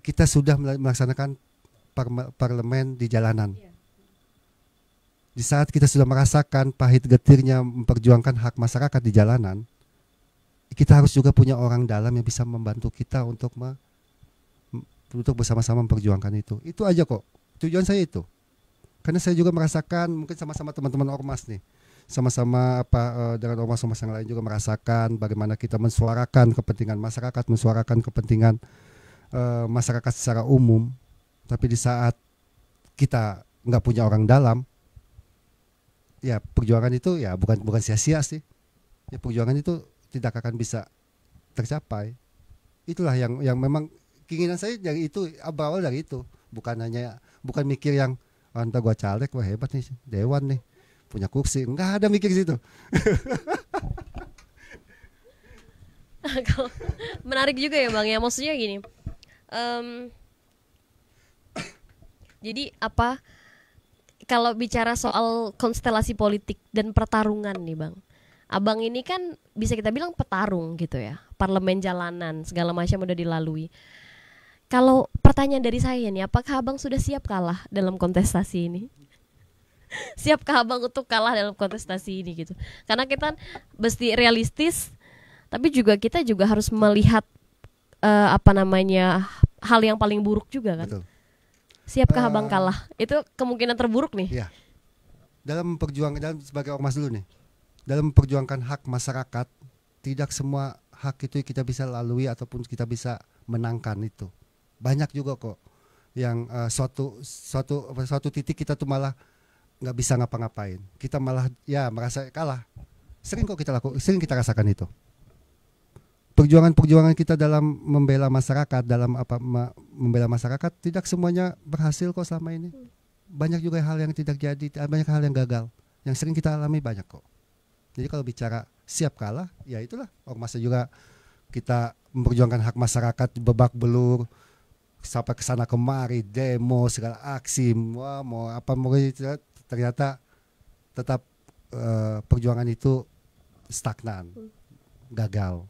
kita sudah melaksanakan parlemen di jalanan. Di saat kita sudah merasakan pahit getirnya memperjuangkan hak masyarakat di jalanan, kita harus juga punya orang dalam yang bisa membantu kita untuk bersama-sama memperjuangkan itu. Itu aja kok. Tujuan saya itu. Karena saya juga merasakan, mungkin sama-sama teman-teman ormas nih, sama-sama dengan ormas-ormas yang lain juga merasakan bagaimana kita mensuarakan kepentingan masyarakat masyarakat secara umum. Tapi di saat kita nggak punya orang dalam, ya perjuangan itu ya bukan sia-sia sih. Ya perjuangan itu tidak akan bisa tercapai. Itulah yang memang keinginan saya dari itu, berawal dari itu. Bukan mikir yang entah gua caleg, wah hebat nih dewan nih, punya kursi. Enggak ada mikir situ. Menarik juga ya Bang ya, maksudnya gini. Jadi kalau bicara soal konstelasi politik dan pertarungan nih Bang, Abang ini kan bisa kita bilang petarung gitu ya, parlemen jalanan segala macam udah dilalui. Kalau pertanyaan dari saya nih, apakah Abang sudah siap kalah dalam kontestasi ini? Siapkah Abang untuk kalah dalam kontestasi ini gitu? Karena kita mesti realistis, tapi kita juga harus melihat hal yang paling buruk juga kan. Betul. Siapkah Abang kalah? Itu kemungkinan terburuk nih. Iya. Dalam sebagai ormas dulu nih, dalam memperjuangkan hak masyarakat, tidak semua hak itu kita bisa lalui ataupun kita bisa menangkan itu. Banyak juga kok yang suatu titik kita tuh malah nggak bisa ngapa-ngapain. Kita malah ya merasa kalah. Sering kita rasakan itu. Perjuangan kita dalam membela masyarakat, membela masyarakat tidak semuanya berhasil kok selama ini. Banyak juga hal yang tidak jadi, banyak hal yang gagal. Yang sering kita alami banyak kok. Jadi kalau bicara siap kalah, ya itulah ormasnya juga kita memperjuangkan hak masyarakat babak belur sampai ke sana kemari, demo, segala aksi, mau ternyata tetap perjuangan itu stagnan, gagal.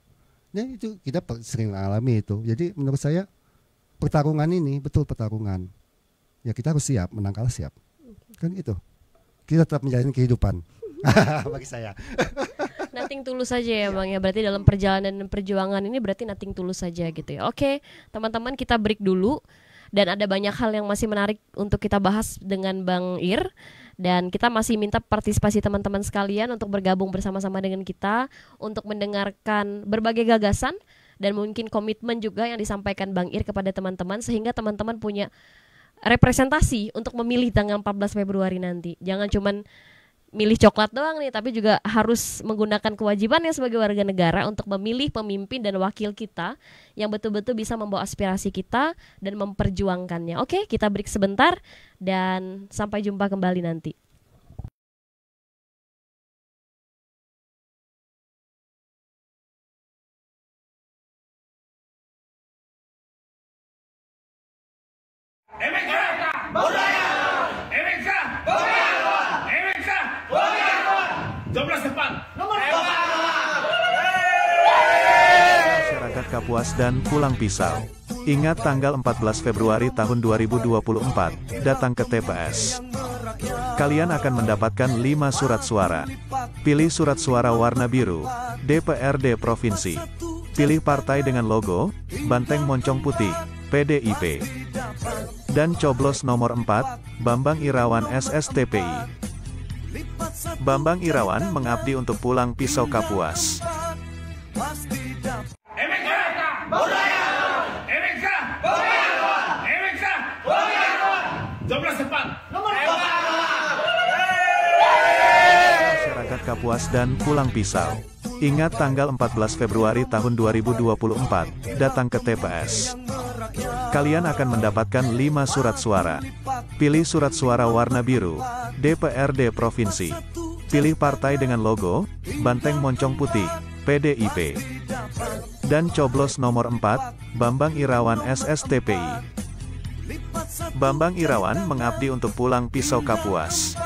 Ya itu kita sering alami itu. Jadi menurut saya pertarungan ini betul pertarungan. Ya kita harus siap, menang kalah siap. Kan itu. Kita tetap menjalani kehidupan. Bagi saya. Nothing tulus saja ya Bang ya. Berarti dalam perjalanan dan perjuangan ini berarti nothing tulus saja gitu ya. Oke, teman-teman kita break dulu. Dan ada banyak hal yang masih menarik untuk kita bahas dengan Bang Ir. Dan kita masih minta partisipasi teman-teman sekalian untuk bergabung bersama-sama dengan kita untuk mendengarkan berbagai gagasan dan mungkin komitmen juga yang disampaikan Bang Ir kepada teman-teman sehingga teman-teman punya representasi untuk memilih tanggal 14 Februari nanti. Jangan cuman milih coklat doang nih, tapi juga harus menggunakan kewajibannya sebagai warga negara untuk memilih pemimpin dan wakil kita yang betul-betul bisa membawa aspirasi kita dan memperjuangkannya. Oke, kita break sebentar dan sampai jumpa kembali nanti. Masyarakat Kapuas dan Pulang Pisau. Ingat tanggal 14 Februari tahun 2024, datang ke TPS. Kalian akan mendapatkan 5 surat suara. Pilih surat suara warna biru, DPRD Provinsi. Pilih partai dengan logo, Banteng Moncong Putih, PDIP. Dan coblos nomor 4, Bambang Irawan SSTPI. Bambang Irawan mengabdi untuk Pulang Pisau Kapuas. Masyarakat Kapuas dan Pulang Pisau. Ingat tanggal 14 Februari tahun 2024, datang ke TPS. Kalian akan mendapatkan 5 surat suara. Pilih surat suara warna biru, DPRD Provinsi. Pilih partai dengan logo, Banteng Moncong Putih, PDIP. Dan coblos nomor 4, Bambang Irawan SSTPI. Bambang Irawan mengabdi untuk Pulang Pisau Kapuas.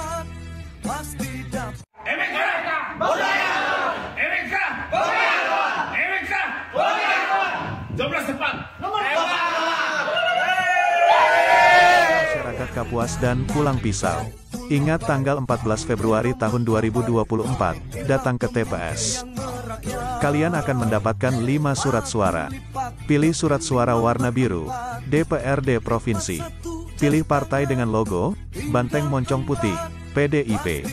Masyarakat Kapuas dan Pulang Pisau. Ingat tanggal 14 Februari tahun 2024, datang ke TPS. Kalian akan mendapatkan 5 surat suara. Pilih surat suara warna biru, DPRD Provinsi. Pilih partai dengan logo, Banteng Moncong Putih, PDIP.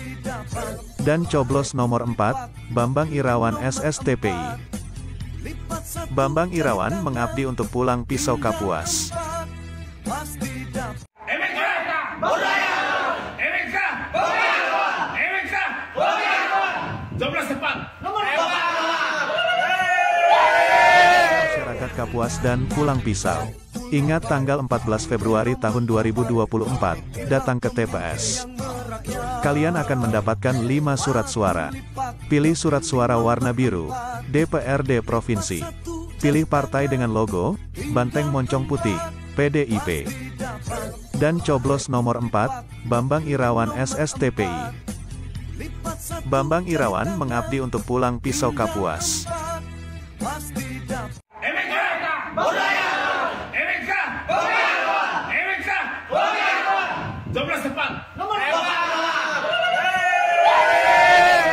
Dan coblos nomor 4, Bambang Irawan SSTPI. Bambang Irawan mengabdi untuk pulang pisau Kapuas. Masyarakat Kapuas dan pulang pisau. Ingat tanggal 14 Februari tahun 2024, datang ke TPS. Kalian akan mendapatkan 5 surat suara. Pilih surat suara warna biru, DPRD Provinsi. Pilih partai dengan logo, Banteng Moncong Putih, PDIP. Dan coblos nomor 4, Bambang Irawan SSTPI. Bambang Irawan mengabdi untuk pulang pisau Kapuas.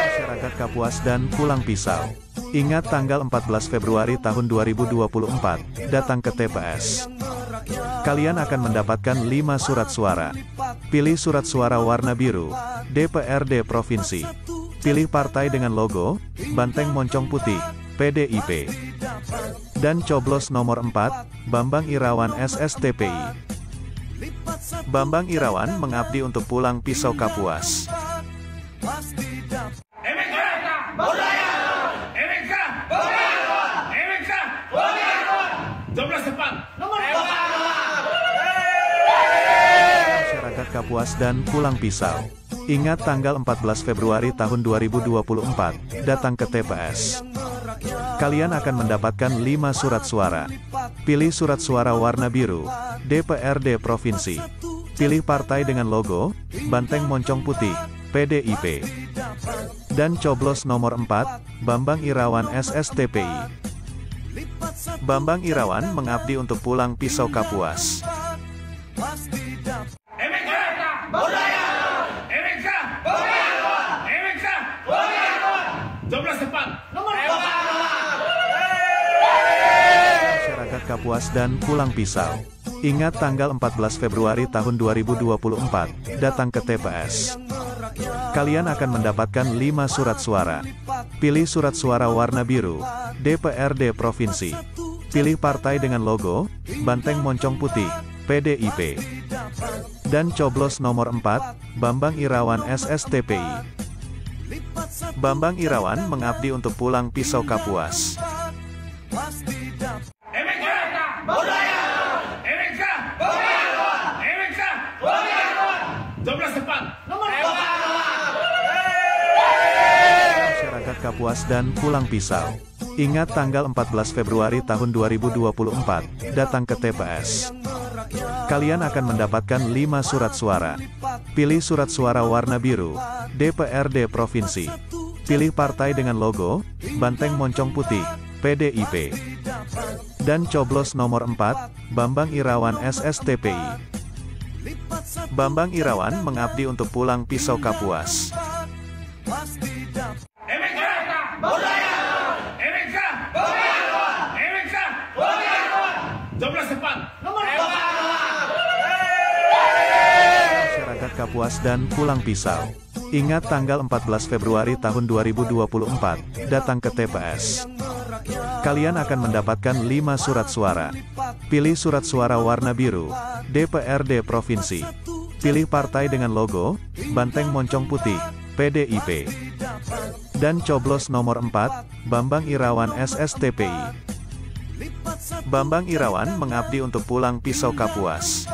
Masyarakat Kapuas dan pulang pisau. Ingat tanggal 14 Februari tahun 2024, datang ke TPS. Kalian akan mendapatkan 5 surat suara. Pilih surat suara warna biru, DPRD Provinsi. Pilih partai dengan logo, Banteng Moncong Putih, PDIP. Dan coblos nomor 4, Bambang Irawan SSTPI. Bambang Irawan mengabdi untuk pulang pisau Kapuas. Masyarakat Kapuas dan pulang pisau. Ingat tanggal 14 Februari tahun 2024, datang ke TPS. Kalian akan mendapatkan 5 surat suara. Pilih surat suara warna biru, DPRD Provinsi. Pilih partai dengan logo, Banteng Moncong Putih, PDIP. Dan coblos nomor 4, Bambang Irawan SSTPI. Bambang Irawan mengabdi untuk pulang pisau Kapuas. Masyarakat Kapuas dan pulang pisau. Ingat tanggal 14 Februari tahun 2024, datang ke TPS. Kalian akan mendapatkan 5 surat suara. Pilih surat suara warna biru, DPRD Provinsi. Pilih partai dengan logo, Banteng Moncong Putih, PDIP. Dan coblos nomor 4, Bambang Irawan SSTPI. Bambang Irawan mengabdi untuk pulang pisau Kapuas. Masyarakat Kapuas dan pulang pisau. Ingat tanggal 14 Februari tahun 2024, datang ke TPS. Kalian akan mendapatkan 5 surat suara. Pilih surat suara warna biru, DPRD Provinsi. Pilih partai dengan logo, Banteng Moncong Putih, PDIP. Dan coblos nomor 4, Bambang Irawan SSTPI. Bambang Irawan mengabdi untuk pulang pisau Kapuas. Masyarakat Kapuas dan pulang pisau. Ingat tanggal 14 Februari tahun 2024, datang ke TPS. Kalian akan mendapatkan 5 surat suara. Pilih surat suara warna biru, DPRD Provinsi. Pilih partai dengan logo, Banteng Moncong Putih, PDIP. Dan coblos nomor 4, Bambang Irawan SSTPI. Bambang Irawan mengabdi untuk pulang pisau Kapuas.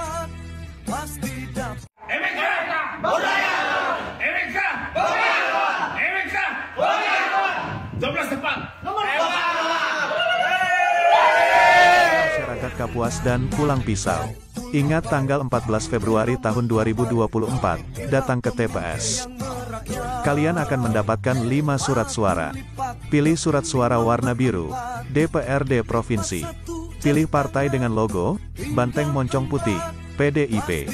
Masyarakat Kapuas dan pulang pisau. Ingat tanggal 14 Februari tahun 2024, datang ke TPS. Kalian akan mendapatkan 5 surat suara. Pilih surat suara warna biru, DPRD Provinsi. Pilih partai dengan logo, Banteng Moncong Putih, PDIP.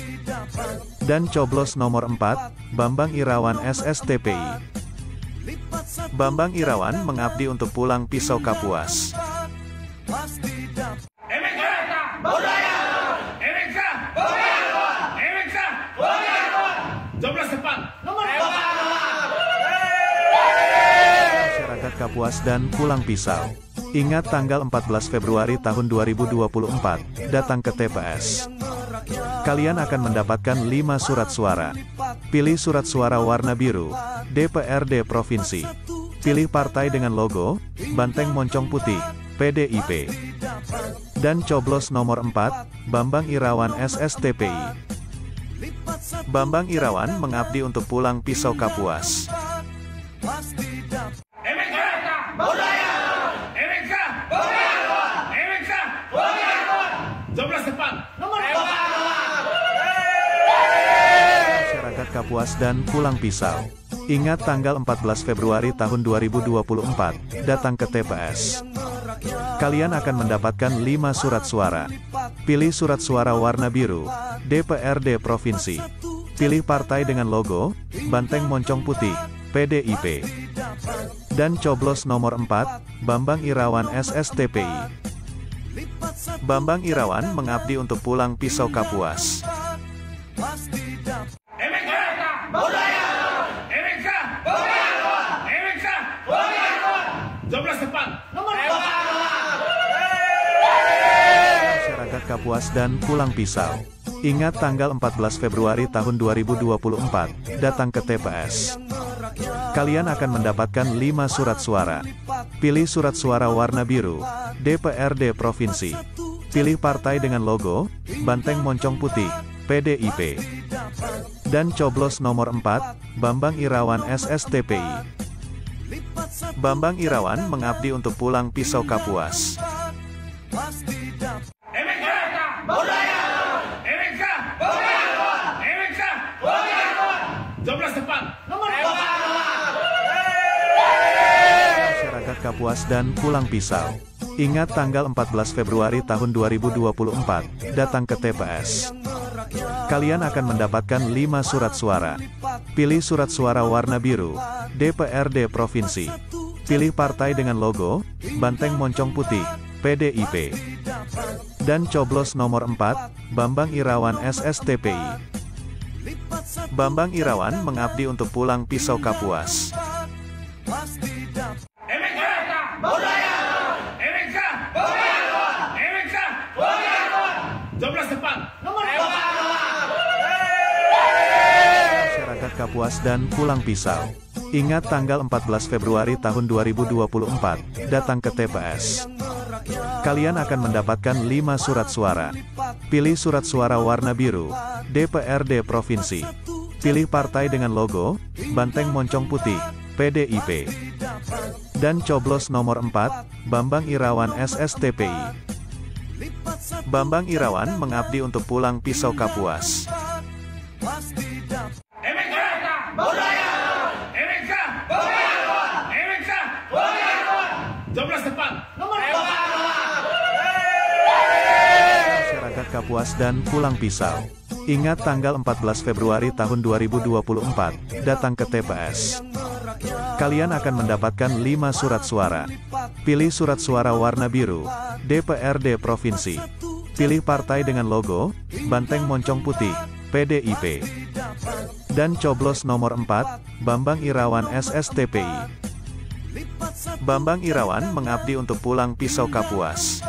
Dan coblos nomor 4, Bambang Irawan SSTPI. Bambang Irawan mengabdi untuk pulang pisau Kapuas. Kapuas dan Pulang Pisau. Ingat tanggal 14 Februari tahun 2024, datang ke TPS. Kalian akan mendapatkan 5 surat suara. Pilih surat suara warna biru, DPRD Provinsi. Pilih partai dengan logo, Banteng Moncong Putih, PDIP. Dan coblos nomor 4, Bambang Irawan SSTPI. Bambang Irawan mengabdi untuk Pulang Pisau Kapuas. Masyarakat Kapuas dan Pulang Pisau. Ingat tanggal 14 Februari tahun 2024, datang ke TPS. Kalian akan mendapatkan 5 surat suara. Pilih surat suara warna biru, DPRD Provinsi. Pilih partai dengan logo, Banteng Moncong Putih, PDIP. Dan coblos nomor 4, Bambang Irawan SSTPI. Bambang Irawan mengabdi untuk Pulang Pisau Kapuas. Masyarakat Kapuas dan Pulang Pisau. Ingat tanggal 14 Februari tahun 2024, datang ke TPS. Kalian akan mendapatkan 5 surat suara. Pilih surat suara warna biru, DPRD Provinsi. Pilih partai dengan logo, Banteng Moncong Putih, PDIP. Dan coblos nomor 4, Bambang Irawan SSTPI. Bambang Irawan mengabdi untuk Pulang Pisau Kapuas. Masyarakat Kapuas dan Pulang Pisau. Ingat tanggal 14 Februari tahun 2024, datang ke TPS. Kalian akan mendapatkan 5 surat suara. Pilih surat suara warna biru, DPRD Provinsi. Pilih partai dengan logo, Banteng Moncong Putih, PDIP. Dan coblos nomor 4, Bambang Irawan SSTPI. Bambang Irawan mengabdi untuk Pulang Pisau Kapuas. Masyarakat Kapuas dan Pulang Pisau. Ingat tanggal 14 Februari tahun 2024, datang ke TPS. Kalian akan mendapatkan 5 surat suara. Pilih surat suara warna biru, DPRD Provinsi. Pilih partai dengan logo, Banteng Moncong Putih, PDIP. Dan coblos nomor 4, Bambang Irawan SSTPI. Bambang Irawan mengabdi untuk Pulang Pisau Kapuas. Masyarakat Kapuas dan Pulang Pisau. Ingat tanggal 14 Februari tahun 2024, datang ke TPS. Kalian akan mendapatkan 5 surat suara. Pilih surat suara warna biru, DPRD Provinsi. Pilih partai dengan logo, Banteng Moncong Putih, PDIP. Dan coblos nomor 4, Bambang Irawan SSTPI. Bambang Irawan mengabdi untuk Pulang Pisau Kapuas.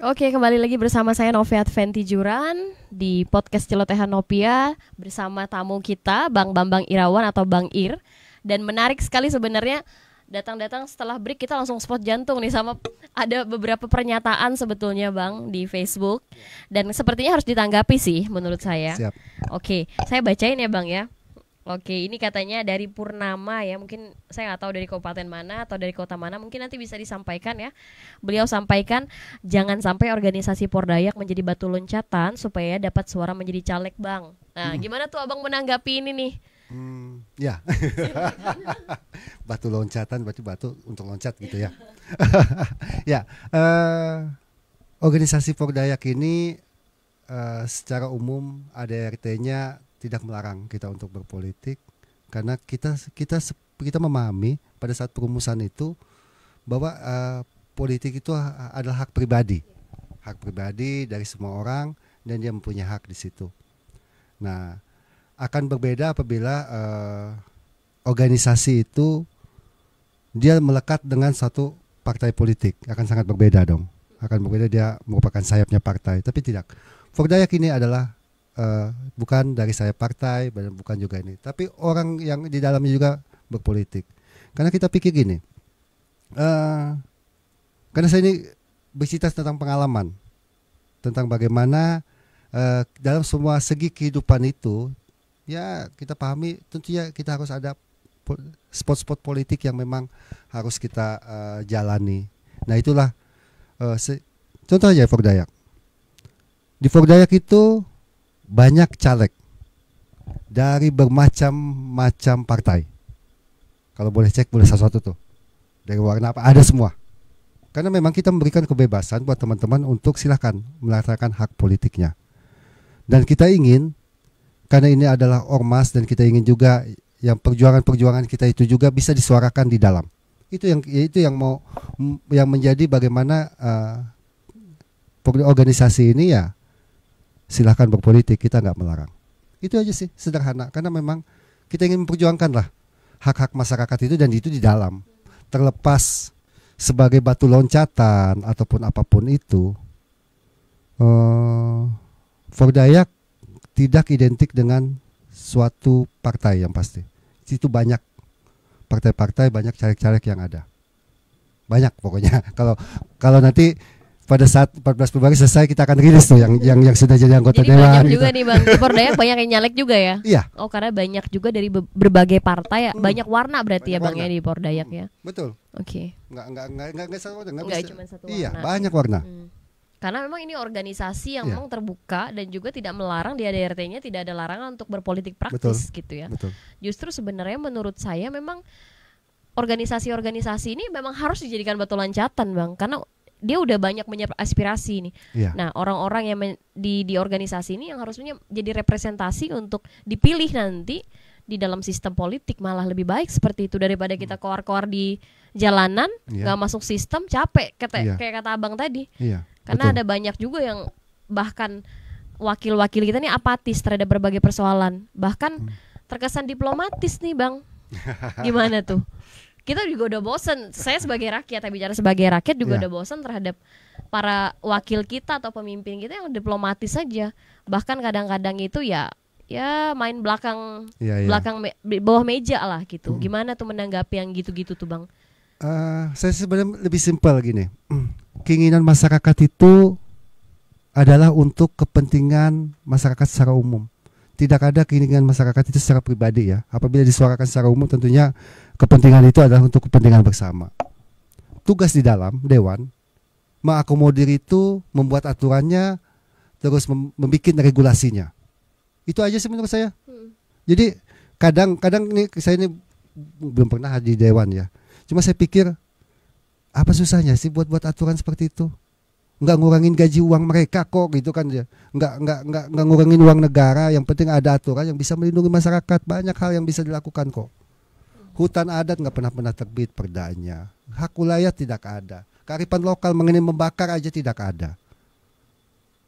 Oke, kembali lagi bersama saya Novia Adventi Juran di podcast Celotehan Nopia bersama tamu kita Bang Bambang Irawan atau Bang Ir. Dan menarik sekali sebenarnya, datang-datang setelah break kita langsung spot jantung nih sama ada beberapa pernyataan sebetulnya Bang di Facebook. Dan sepertinya harus ditanggapi sih menurut saya. Siap. Oke, saya bacain ya Bang ya. Oke, ini katanya dari Purnama ya, mungkin saya nggak tahu dari kabupaten mana atau dari kota mana, mungkin nanti bisa disampaikan ya. Beliau sampaikan, jangan sampai organisasi Pordayak menjadi batu loncatan supaya dapat suara menjadi caleg Bang. Nah, gimana tuh Abang menanggapi ini nih? Ya, batu loncatan, berarti batu untuk loncat gitu ya. Ya, organisasi Pordayak ini secara umum ADRT-nya tidak melarang kita untuk berpolitik, karena kita memahami pada saat perumusan itu bahwa politik itu adalah hak pribadi dari semua orang dan dia mempunyai hak di situ. Nah, akan berbeda apabila organisasi itu dia melekat dengan satu partai politik, akan sangat berbeda dong. Akan berbeda, dia merupakan sayapnya partai, tapi tidak. Fordayak ini adalah bukan dari sayap partai, bukan juga ini, tapi orang yang di dalamnya juga berpolitik. Karena kita pikir gini, karena saya ini bercerita tentang pengalaman, tentang bagaimana dalam semua segi kehidupan itu, ya kita pahami tentunya kita harus ada spot-spot politik yang memang harus kita jalani. Nah itulah contoh aja Fordayak. Di Fordayak itu banyak caleg dari bermacam-macam partai. Kalau boleh cek boleh satu-satu tuh. Dari warna apa ada semua. Karena memang kita memberikan kebebasan buat teman-teman untuk silahkan melaksanakan hak politiknya. Dan kita ingin, karena ini adalah ormas dan kita ingin juga yang perjuangan-perjuangan kita itu juga bisa disuarakan di dalam. Itu yang menjadi bagaimana organisasi ini ya silahkan berpolitik, kita nggak melarang. Itu aja sih, sederhana. Karena memang kita ingin memperjuangkan lah hak-hak masyarakat itu, dan itu di dalam. Terlepas sebagai batu loncatan ataupun apapun itu, Fordayak tidak identik dengan suatu partai yang pasti. Itu banyak partai-partai, banyak caleg-caleg yang ada. Banyak pokoknya. Kalau nanti pada saat 14 Februari selesai kita akan rilis tuh yang sudah jadi anggota jadi dewan. Banyak juga nih Bang. Di Fordayak banyak yang nyalek juga ya? Iya. Oh, karena banyak juga dari berbagai partai, banyak warna berarti banyak ya Bang warna. ya di Fordayak ya. Betul. Oke. Enggak satu warna, Enggak bisa. cuma satu Iya, warna. banyak warna. Karena memang ini organisasi yang Iya. memang terbuka dan juga tidak melarang, di ADRT-nya tidak ada larangan untuk berpolitik praktis gitu ya. Betul. Justru sebenarnya menurut saya memang organisasi-organisasi ini memang harus dijadikan batu loncatan Bang, karena dia udah banyak menyiapkan aspirasi nih. Iya. Nah, orang-orang yang di organisasi ini yang harusnya jadi representasi untuk dipilih nanti di dalam sistem politik, malah lebih baik seperti itu daripada kita koar-koar di jalanan, Iya. nggak masuk sistem, capek Iya. kayak kata Abang tadi. Iya. Karena betul. ada banyak juga yang bahkan wakil-wakil kita nih apatis terhadap berbagai persoalan, bahkan terkesan diplomatis nih Bang. Gimana tuh? Kita juga udah bosen. Saya sebagai rakyat, bicara sebagai rakyat juga Iya. udah bosen terhadap para wakil kita atau pemimpin kita yang diplomatis saja. Bahkan kadang-kadang itu ya main belakang Iya, iya. bawah meja lah gitu. Gimana tuh menanggapi yang gitu-gitu tuh Bang? Saya sebenarnya lebih simpel gini. Keinginan masyarakat itu adalah untuk kepentingan masyarakat secara umum. Tidak ada keinginan masyarakat itu secara pribadi ya. Apabila disuarakan secara umum, tentunya kepentingan itu adalah untuk kepentingan bersama. Tugas di dalam dewan mengakomodir itu, membuat aturannya, terus membuat regulasinya. Itu aja sih menurut saya. Jadi kadang-kadang nih saya ini belum pernah di dewan ya. Cuma saya pikir apa susahnya sih buat aturan seperti itu? Nggak ngurangin gaji uang mereka kok gitu kan ya. Nggak ngurangin uang negara, yang penting ada aturan yang bisa melindungi masyarakat. Banyak hal yang bisa dilakukan kok. Hutan adat nggak pernah terbit perdanya. Hak wilayah tidak ada. Kearifan lokal mengenai membakar aja tidak ada.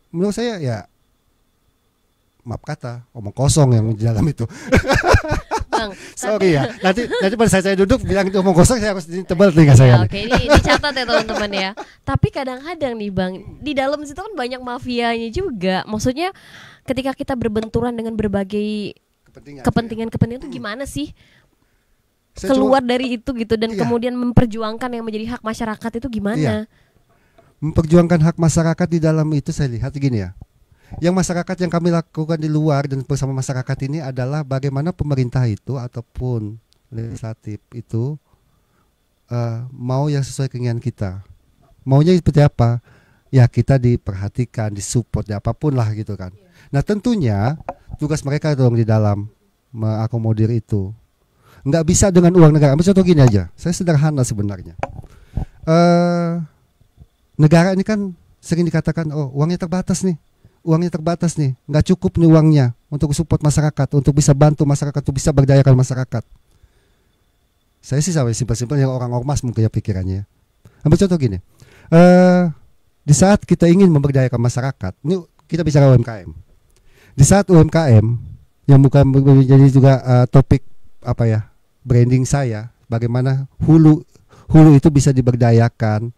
Menurut saya ya, maaf kata, omong kosong yang di dalam itu. Bang, Sorry ya. Nanti pada saat saya duduk bilang itu omong kosong, saya harus tebal telinga saya. Oke, ini dicatat ya teman-teman ya. Tapi kadang-kadang nih Bang, di dalam situ kan banyak mafianya juga. Maksudnya ketika kita berbenturan dengan berbagai kepentingan itu gimana sih keluar dari itu gitu, dan Iya. kemudian memperjuangkan yang menjadi hak masyarakat itu gimana? Iya. Memperjuangkan hak masyarakat di dalam itu saya lihat gini ya. Yang masyarakat yang kami lakukan di luar dan bersama masyarakat ini adalah bagaimana pemerintah itu ataupun legislatif itu mau yang sesuai keinginan kita. Maunya seperti apa? Ya kita diperhatikan, disupport, ya apapun lah gitu kan. Nah tentunya tugas mereka dong di dalam mengakomodir itu. Nggak bisa dengan uang negara. Contoh gini aja, saya sederhana sebenarnya. Negara ini kan sering dikatakan, oh uangnya terbatas nih. Uangnya terbatas nih, nggak cukup nih uangnya untuk support masyarakat, untuk bisa bantu masyarakat, untuk bisa berdayakan masyarakat. Saya sih sampai simpel-simpel yang orang ormas mungkin ya pikirannya. Ambil contoh gini, di saat kita ingin memberdayakan masyarakat, ini kita bicara UMKM. Di saat UMKM yang bukan menjadi juga topik apa ya, branding saya, bagaimana hulu itu bisa diberdayakan,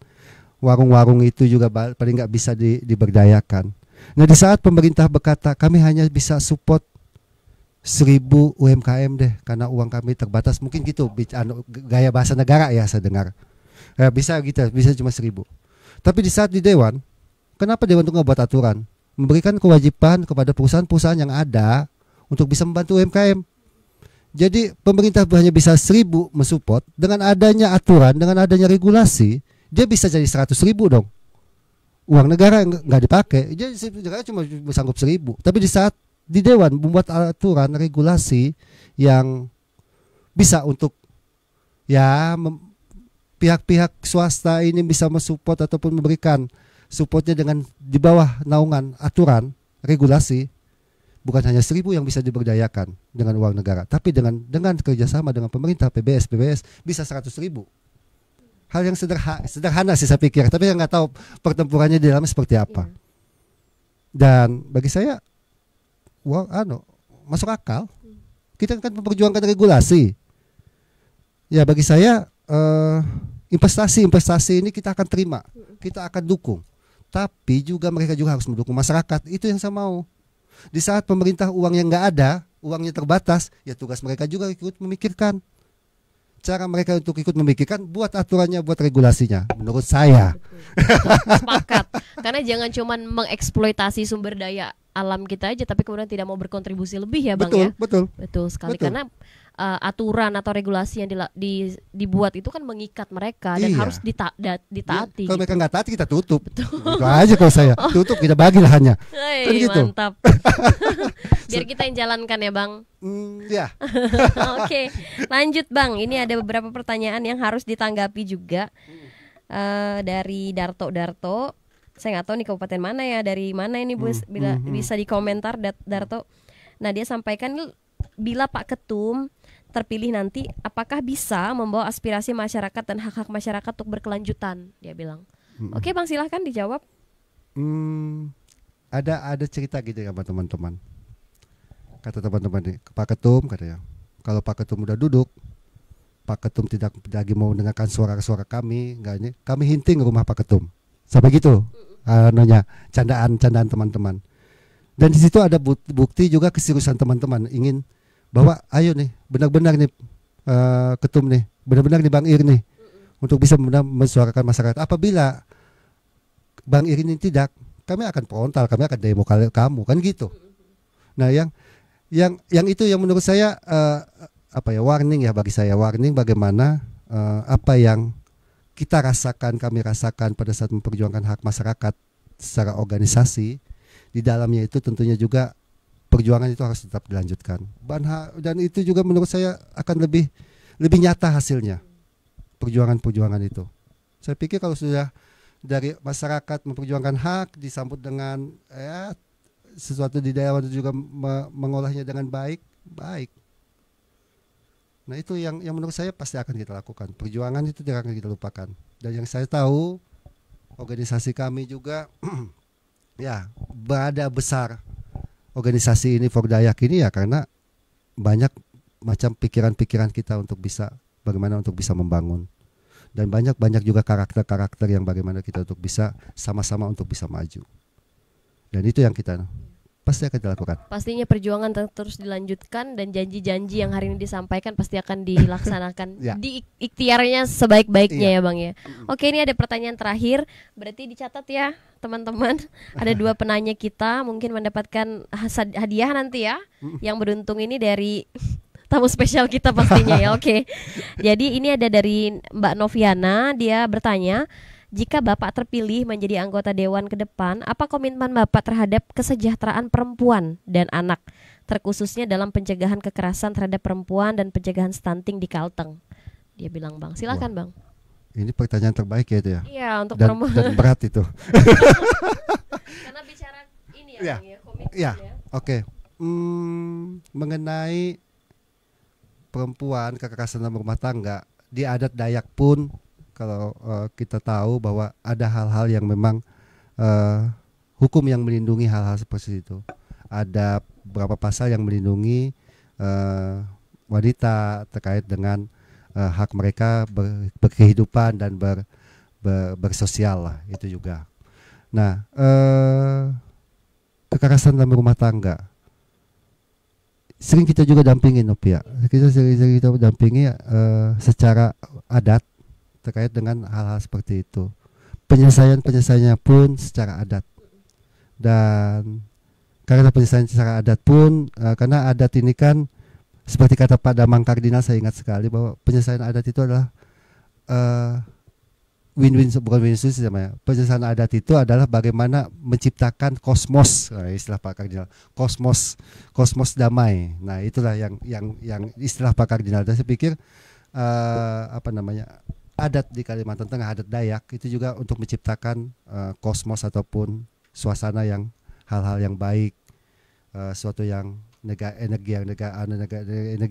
warung-warung itu juga paling nggak bisa diberdayakan. Nah di saat pemerintah berkata kami hanya bisa support 1000 UMKM deh karena uang kami terbatas, mungkin gitu gaya bahasa negara ya saya dengar, bisa gitu, bisa cuma 1000. Tapi di saat di Dewan, kenapa Dewan itu nggak buat aturan, memberikan kewajiban kepada perusahaan-perusahaan yang ada untuk bisa membantu UMKM. Jadi pemerintah hanya bisa 1000 mensupport, dengan adanya aturan, dengan adanya regulasi, dia bisa jadi 100.000 dong. Uang negara nggak dipakai, jadi negara cuma sanggup 1000. Tapi di saat di Dewan membuat aturan, regulasi yang bisa untuk ya pihak-pihak swasta ini bisa mensupport ataupun memberikan supportnya dengan di bawah naungan aturan, regulasi. Bukan hanya 1000 yang bisa diberdayakan dengan uang negara, tapi dengan kerjasama dengan pemerintah, PBS bisa 100.000. Hal yang sederhana sih saya pikir, tapi saya nggak tahu pertempurannya di dalamnya seperti apa. Dan bagi saya, masuk akal. Kita kan memperjuangkan regulasi. Ya bagi saya investasi ini kita akan terima, kita akan dukung. Tapi juga mereka juga harus mendukung masyarakat. Itu yang saya mau. Di saat pemerintah uang yang nggak ada, uangnya terbatas, ya tugas mereka juga ikut memikirkan. Cara mereka untuk ikut memikirkan, buat aturannya, buat regulasinya. Menurut saya. Sepakat. Karena jangan cuma mengeksploitasi sumber daya alam kita aja, tapi kemudian tidak mau berkontribusi lebih ya Bang ya. Betul sekali. Karena aturan atau regulasi yang dibuat itu kan mengikat mereka dan harus ditaati. Kalau mereka nggak taati kita tutup. Itu aja kalau saya. Tutup kita bagi lahannya. Kan gitu. Mantap. Biar kita yang jalankan ya Bang. Ya. Oke, lanjut Bang. Ini ada beberapa pertanyaan yang harus ditanggapi juga dari Darto. Saya nggak tahu nih kabupaten mana ya, dari mana ini bisa dikomentar Darto. Nah dia sampaikan, bila Pak Ketum terpilih nanti, apakah bisa membawa aspirasi masyarakat dan hak-hak masyarakat untuk berkelanjutan? Dia bilang. Oke Bang, silahkan dijawab. Ada cerita gitu ya sama teman-teman. Kata teman-teman nih, Pak Ketum katanya, kalau Pak Ketum udah duduk, Pak Ketum tidak lagi mau mendengarkan suara-suara kami, kami hinting rumah Pak Ketum. Sampai gitu, candaan teman-teman. Dan di situ ada bukti juga keseriusan teman-teman ingin bahwa ayo nih benar-benar nih Ketum nih, benar-benar nih Bang Ir nih untuk bisa benar mensuarakan masyarakat. Apabila Bang Ir ini tidak, kami akan frontal, kami akan demo kamu, kan gitu. Nah yang itu yang menurut saya warning ya bagi saya, warning bagaimana apa yang kami rasakan pada saat memperjuangkan hak masyarakat secara organisasi. Di dalamnya itu tentunya juga perjuangan itu harus tetap dilanjutkan. Dan itu juga menurut saya akan lebih nyata hasilnya. Perjuangan itu. Saya pikir kalau sudah dari masyarakat memperjuangkan hak disambut dengan sesuatu di daerah itu juga mengolahnya dengan baik. Nah itu yang menurut saya pasti akan kita lakukan. Perjuangan itu tidak akan kita lupakan. Dan yang saya tahu organisasi kami juga ya berada besar organisasi ini Fordayak ini ya karena banyak macam pikiran-pikiran kita untuk bisa bagaimana untuk bisa membangun, dan banyak juga karakter-karakter yang bagaimana kita untuk bisa sama-sama untuk bisa maju, dan itu yang kita pasti akan dilakukan. Pastinya perjuangan terus dilanjutkan dan janji-janji yang hari ini disampaikan pasti akan dilaksanakan di ikhtiarnya sebaik-baiknya ya Bang ya. Oke, ini ada pertanyaan terakhir, berarti dicatat ya teman-teman. Ada 2 penanya kita mungkin mendapatkan hadiah nanti ya. Yang beruntung ini dari tamu spesial kita pastinya ya. Oke. Jadi ini ada dari Mbak Noviana, dia bertanya, jika Bapak terpilih menjadi anggota Dewan ke depan, apa komitmen Bapak terhadap kesejahteraan perempuan dan anak, terkhususnya dalam pencegahan kekerasan terhadap perempuan dan pencegahan stunting di Kalteng? Dia bilang Bang, silakan Bang. Ini pertanyaan terbaik ya itu ya. Iya, untuk perempuan. Dan berat itu. Karena bicara ini ya, Bang ya, komitmen ya. Oke. Mengenai perempuan, kekerasan dalam rumah tangga, di adat Dayak pun kalau kita tahu bahwa ada hal-hal yang memang hukum yang melindungi hal-hal seperti itu. Ada beberapa pasal yang melindungi wanita terkait dengan hak mereka berkehidupan dan bersosial lah, itu juga. Nah, kekerasan dalam rumah tangga sering kita juga dampingin, Nopia. Kita sering kita dampingi secara adat terkait dengan hal-hal seperti itu. Penyelesaiannya pun secara adat. Dan karena penyelesaian secara adat pun karena adat ini kan seperti kata Pak Damang Kardinal, saya ingat sekali bahwa penyelesaian adat itu adalah win-win, bukan win-win namanya. Penyelesaian adat itu adalah bagaimana menciptakan kosmos, istilah Pak Kardinal, kosmos damai. Nah, itulah yang istilah Pak Kardinal. Dan saya pikir adat di Kalimantan Tengah, adat Dayak itu juga untuk menciptakan kosmos ataupun suasana yang hal-hal yang baik, suatu yang energi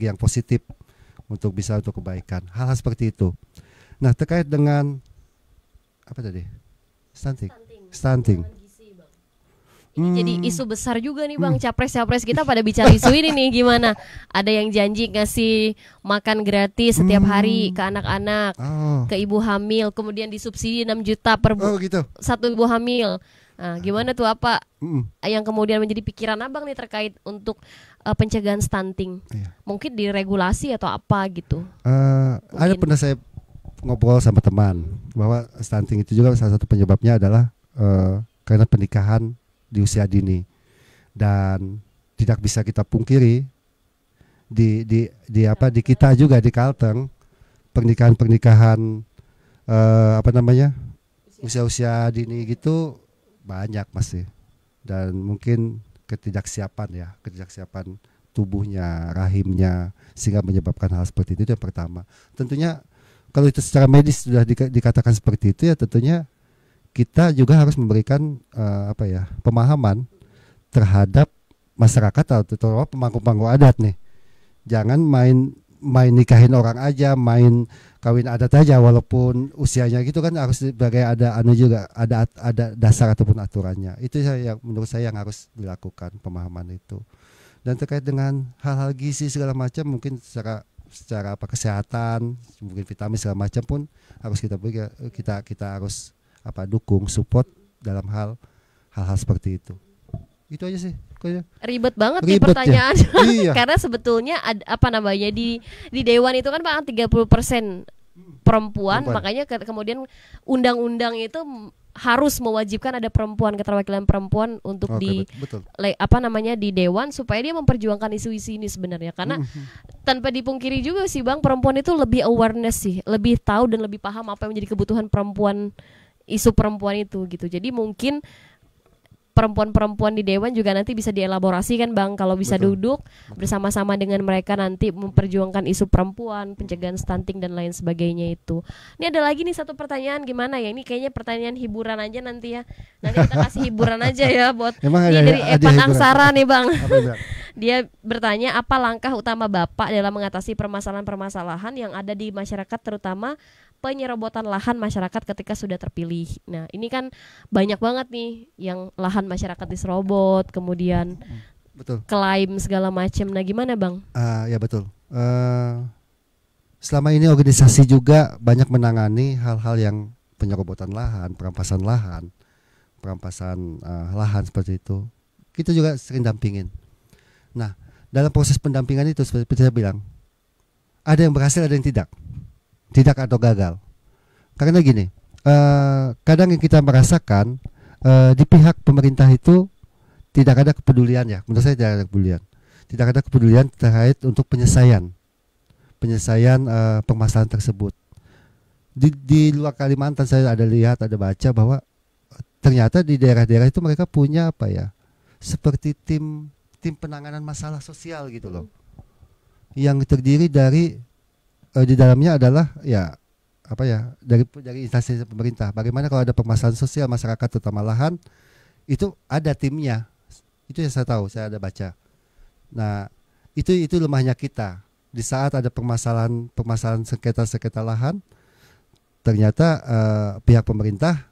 yang positif untuk kebaikan. Hal-hal seperti itu. Nah, terkait dengan apa tadi? Stunting. Ini jadi isu besar juga nih Bang, capres-capres kita pada bicara isu ini nih, gimana? Ada yang janji ngasih makan gratis setiap hari ke anak-anak, ke ibu hamil, kemudian disubsidi 6 juta per gitu. satu ibu hamil. Nah, gimana tuh, apa yang kemudian menjadi pikiran Abang nih terkait untuk pencegahan stunting? Iya. Mungkin diregulasi atau apa gitu? Ada pernah saya ngobrol sama teman bahwa stunting itu juga salah satu penyebabnya adalah karena pernikahan di usia dini, dan tidak bisa kita pungkiri di kita juga di Kalteng pernikahan usia dini gitu banyak masih, dan mungkin ketidaksiapan tubuhnya, rahimnya, sehingga menyebabkan hal seperti itu yang pertama. Tentunya kalau itu secara medis sudah dikatakan seperti itu, ya tentunya kita juga harus memberikan pemahaman terhadap masyarakat atau pemangku-pemangku adat nih. Jangan main nikahin orang aja, main kawin adat aja walaupun usianya gitu kan, harus sebagai ada dasar ataupun aturannya. Itu yang menurut saya yang harus dilakukan, pemahaman itu. Dan terkait dengan hal-hal gizi segala macam, mungkin secara kesehatan, mungkin vitamin segala macam pun harus kita harus dukung, support dalam hal-hal seperti itu. Itu aja sih. Ribet banget nih pertanyaan. Iya. Karena sebetulnya di dewan itu kan Pak 30% perempuan, makanya kemudian undang-undang itu harus mewajibkan ada keterwakilan perempuan untuk di dewan, supaya dia memperjuangkan isu-isu ini sebenarnya. Karena tanpa dipungkiri juga sih Bang, perempuan itu lebih awareness sih, lebih tahu dan lebih paham apa yang menjadi kebutuhan perempuan, isu perempuan itu gitu. Jadi mungkin perempuan-perempuan di dewan juga nanti bisa dielaborasi kan Bang, kalau bisa duduk bersama-sama dengan mereka nanti memperjuangkan isu perempuan, pencegahan stunting dan lain sebagainya itu. Ini ada lagi nih satu pertanyaan, gimana ya, ini kayaknya pertanyaan hiburan aja nanti ya. Nanti kita kasih hiburan aja ya buat ini dari Evan Angsara nih Bang. Dia bertanya, apa langkah utama Bapak dalam mengatasi permasalahan-permasalahan yang ada di masyarakat, terutama penyerobotan lahan masyarakat ketika sudah terpilih. Nah, ini kan banyak banget nih yang lahan masyarakat diserobot, kemudian klaim segala macam. Nah, gimana Bang? Ya betul. Selama ini organisasi juga banyak menangani hal-hal yang penyerobotan lahan, perampasan lahan seperti itu. Kita juga sering dampingin. Nah, dalam proses pendampingan itu seperti saya bilang, ada yang berhasil, ada yang tidak atau gagal. Karena gini, kadang yang kita merasakan di pihak pemerintah itu tidak ada kepedulian ya. Menurut saya tidak ada kepedulian terkait untuk penyelesaian permasalahan tersebut. Di luar Kalimantan saya ada baca bahwa ternyata di daerah-daerah itu mereka punya seperti tim penanganan masalah sosial gitu loh, yang terdiri dari di dalamnya adalah dari instansi pemerintah. Bagaimana kalau ada permasalahan sosial masyarakat terutama lahan, itu ada timnya. Itu yang saya tahu, saya ada baca. Nah, itu lemahnya kita. Di saat ada permasalahan sengketa lahan, ternyata pihak pemerintah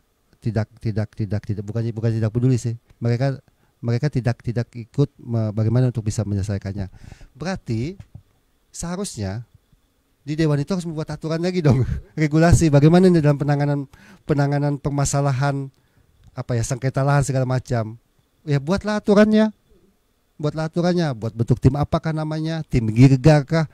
bukan tidak peduli sih. Mereka mereka tidak ikut bagaimana untuk bisa menyelesaikannya. Berarti seharusnya di dewan itu harus membuat aturan lagi dong, regulasi bagaimana ini dalam penanganan permasalahan sengketa lahan segala macam. Ya buatlah aturannya, buat bentuk tim apakah namanya, tim Girga kah,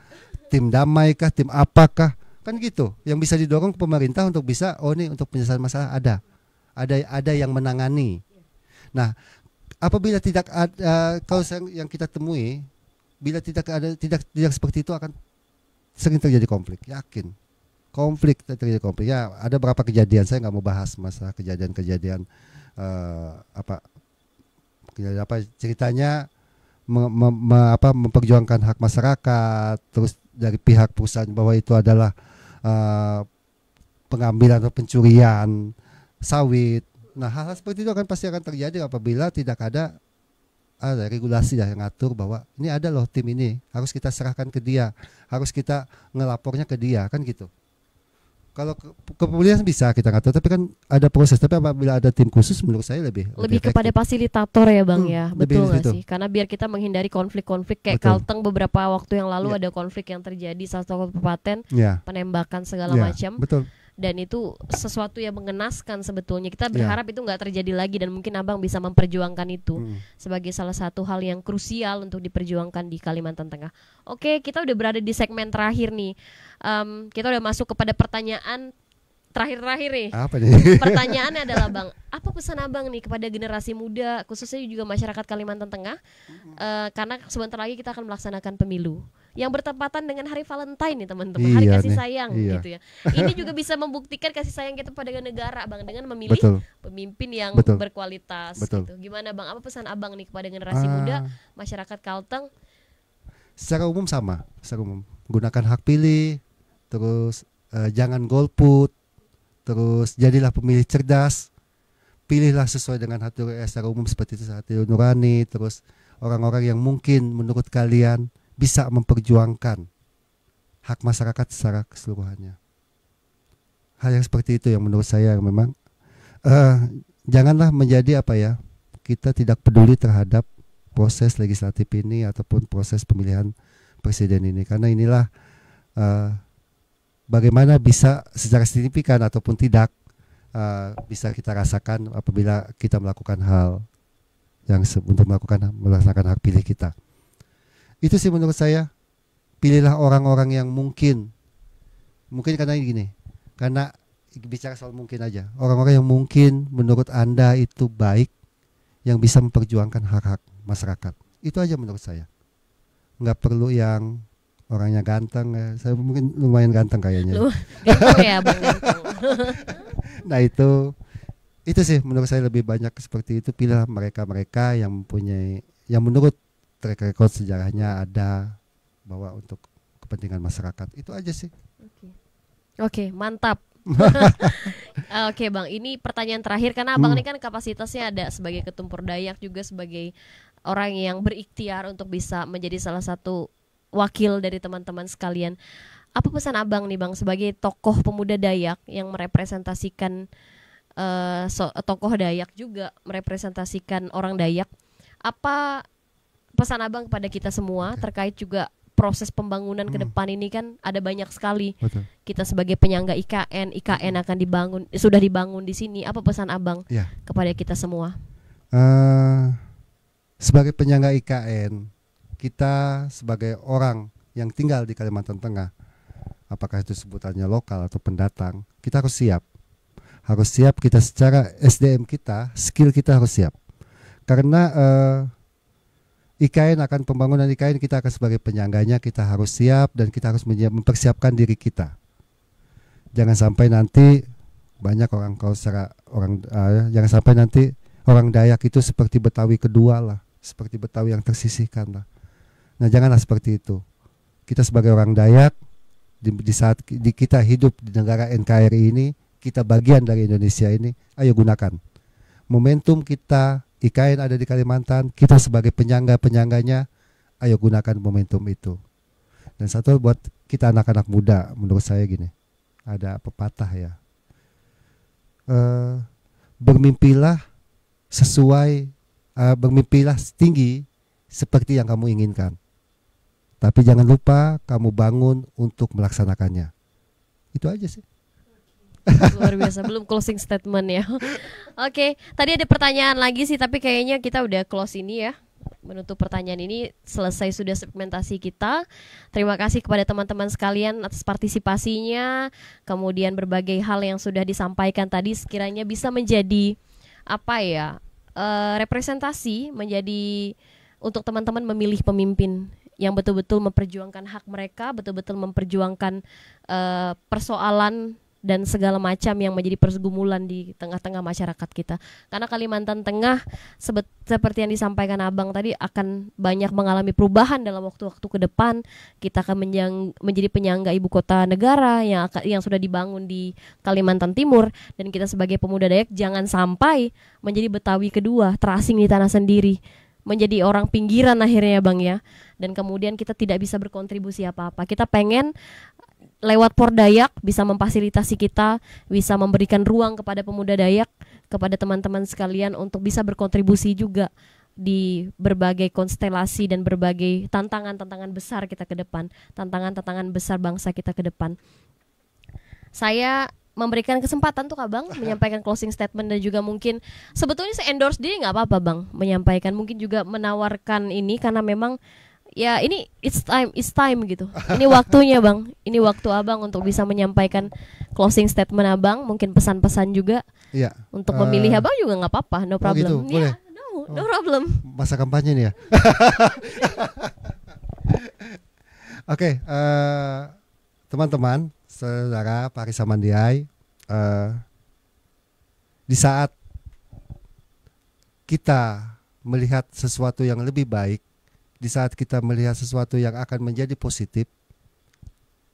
tim damai kah, tim apakah, kan gitu. Yang bisa didorong ke pemerintah untuk bisa, ini untuk penyelesaian masalah ada yang menangani. Nah, apabila tidak ada, kalau yang kita temui, bila tidak seperti itu akan sering terjadi konflik, yakin. Terjadi konflik. Ya, ada beberapa kejadian, saya nggak mau bahas masalah kejadian ceritanya memperjuangkan hak masyarakat, terus dari pihak perusahaan bahwa itu adalah pengambilan atau pencurian sawit. Nah, hal-hal seperti itu pasti akan terjadi apabila tidak ada regulasi yang ngatur bahwa ini ada loh tim ini, harus kita serahkan ke dia, harus kita ngelapornya ke dia, kan gitu. Kalau kepolisian bisa kita ngatur, tapi kan ada proses. Tapi apabila ada tim khusus, menurut saya lebih kepada fasilitator ya bang ya, betul nggak gitu. sih? Karena biar kita menghindari konflik-konflik kayak Kalteng beberapa waktu yang lalu ada konflik yang terjadi salah satu kabupaten, penembakan segala macam. Betul. Dan itu sesuatu yang mengenaskan sebetulnya. Kita berharap itu nggak terjadi lagi, dan mungkin abang bisa memperjuangkan itu sebagai salah satu hal yang krusial untuk diperjuangkan di Kalimantan Tengah. Oke, kita udah berada di segmen terakhir nih. Kita udah masuk kepada pertanyaan terakhir nih. Apa nih? Pertanyaannya adalah bang, apa pesan abang nih kepada generasi muda, khususnya juga masyarakat Kalimantan Tengah, karena sebentar lagi kita akan melaksanakan pemilu yang bertepatan dengan hari Valentine nih teman-teman, hari kasih sayang gitu ya. Ini juga bisa membuktikan kasih sayang kita pada negara bang, dengan memilih pemimpin yang berkualitas. Gitu. Gimana bang? Apa pesan abang nih kepada generasi muda masyarakat Kalteng? Secara umum gunakan hak pilih, terus jangan golput, terus jadilah pemilih cerdas, pilihlah sesuai dengan hati secara umum seperti itu, hati nurani, terus orang-orang yang mungkin menurut kalian bisa memperjuangkan hak masyarakat secara keseluruhannya. Hal yang seperti itu yang menurut saya memang janganlah menjadi kita tidak peduli terhadap proses legislatif ini ataupun proses pemilihan presiden ini, karena inilah bagaimana bisa secara signifikan ataupun tidak bisa kita rasakan apabila kita melakukan hal yang untuk melaksanakan hak pilih kita. Itu sih menurut saya, pilihlah orang-orang yang mungkin karena bicara soal mungkin aja, orang-orang yang mungkin menurut Anda itu baik, yang bisa memperjuangkan hak-hak masyarakat. Itu aja menurut saya. Nggak perlu yang orangnya ganteng. Saya mungkin lumayan ganteng kayaknya. Ganteng ya bang, ganteng. Nah itu sih menurut saya lebih banyak seperti itu. Pilihlah mereka yang mempunyai, yang menurut track record sejarahnya ada bahwa untuk kepentingan masyarakat. Itu aja sih. Oke, mantap. Oke bang, ini pertanyaan terakhir karena abang ini kan kapasitasnya ada sebagai ketumpur Dayak, juga sebagai orang yang berikhtiar untuk bisa menjadi salah satu wakil dari teman-teman sekalian. Apa pesan abang nih bang sebagai tokoh pemuda Dayak yang merepresentasikan tokoh Dayak juga merepresentasikan orang Dayak? Apa pesan abang kepada kita semua terkait juga proses pembangunan ke depan ini? Kan ada banyak sekali. Betul. Kita sebagai penyangga IKN akan dibangun, sudah dibangun di sini. Apa pesan abang kepada kita semua? Sebagai penyangga IKN, kita sebagai orang yang tinggal di Kalimantan Tengah, apakah itu sebutannya lokal atau pendatang, kita harus siap. Harus siap kita secara SDM kita, skill kita harus siap. Karena IKN akan pembangunan IKN, kita akan sebagai penyangganya, kita harus siap dan kita harus mempersiapkan diri kita. Jangan sampai nanti banyak orang jangan sampai nanti orang Dayak itu seperti Betawi kedua lah, seperti Betawi yang tersisihkan lah. Nah janganlah seperti itu. Kita sebagai orang Dayak di saat kita hidup di negara NKRI ini, kita bagian dari Indonesia ini, ayo gunakan momentum kita. IKN ada di Kalimantan, kita sebagai penyangganya, ayo gunakan momentum itu. Dan satu buat kita anak-anak muda, menurut saya gini, ada pepatah ya, bermimpilah sesuai bermimpilah tinggi seperti yang kamu inginkan. Tapi jangan lupa kamu bangun untuk melaksanakannya. Itu aja sih. Luar biasa, belum closing statement ya. Oke, tadi ada pertanyaan lagi sih, tapi kayaknya kita udah close ini ya. Menutup pertanyaan ini, selesai sudah segmentasi kita. Terima kasih kepada teman-teman sekalian atas partisipasinya. Kemudian berbagai hal yang sudah disampaikan tadi sekiranya bisa menjadi representasi, menjadi untuk teman-teman memilih pemimpin yang betul-betul memperjuangkan hak mereka, betul-betul memperjuangkan persoalan dan segala macam yang menjadi pergumulan di tengah-tengah masyarakat kita. Karena Kalimantan Tengah seperti yang disampaikan Abang tadi akan banyak mengalami perubahan dalam waktu-waktu ke depan. Kita akan menjadi penyangga ibu kota negara yang sudah dibangun di Kalimantan Timur, dan kita sebagai pemuda Dayak jangan sampai menjadi Betawi kedua, terasing di tanah sendiri, menjadi orang pinggiran akhirnya Bang ya. Dan kemudian kita tidak bisa berkontribusi apa-apa. Kita pengen lewat Pordayak bisa memfasilitasi kita, bisa memberikan ruang kepada pemuda Dayak, kepada teman-teman sekalian untuk bisa berkontribusi juga di berbagai konstelasi dan berbagai tantangan-tantangan besar kita ke depan, tantangan-tantangan besar bangsa kita ke depan. Saya memberikan kesempatan untuk Abang menyampaikan closing statement, dan juga mungkin sebetulnya saya endorse diri nggak apa-apa Bang menyampaikan, mungkin juga menawarkan ini karena memang ya ini it's time gitu. Ini waktunya Bang, ini waktu Abang untuk bisa menyampaikan closing statement Abang, mungkin pesan-pesan juga. Iya. Untuk memilih Abang juga nggak apa-apa, no problem. Gitu, boleh? No problem. Masa kampanye nih ya. Oke, teman-teman, saudara Parisa Mandiai, di saat kita melihat sesuatu yang lebih baik, di saat kita melihat sesuatu yang akan menjadi positif,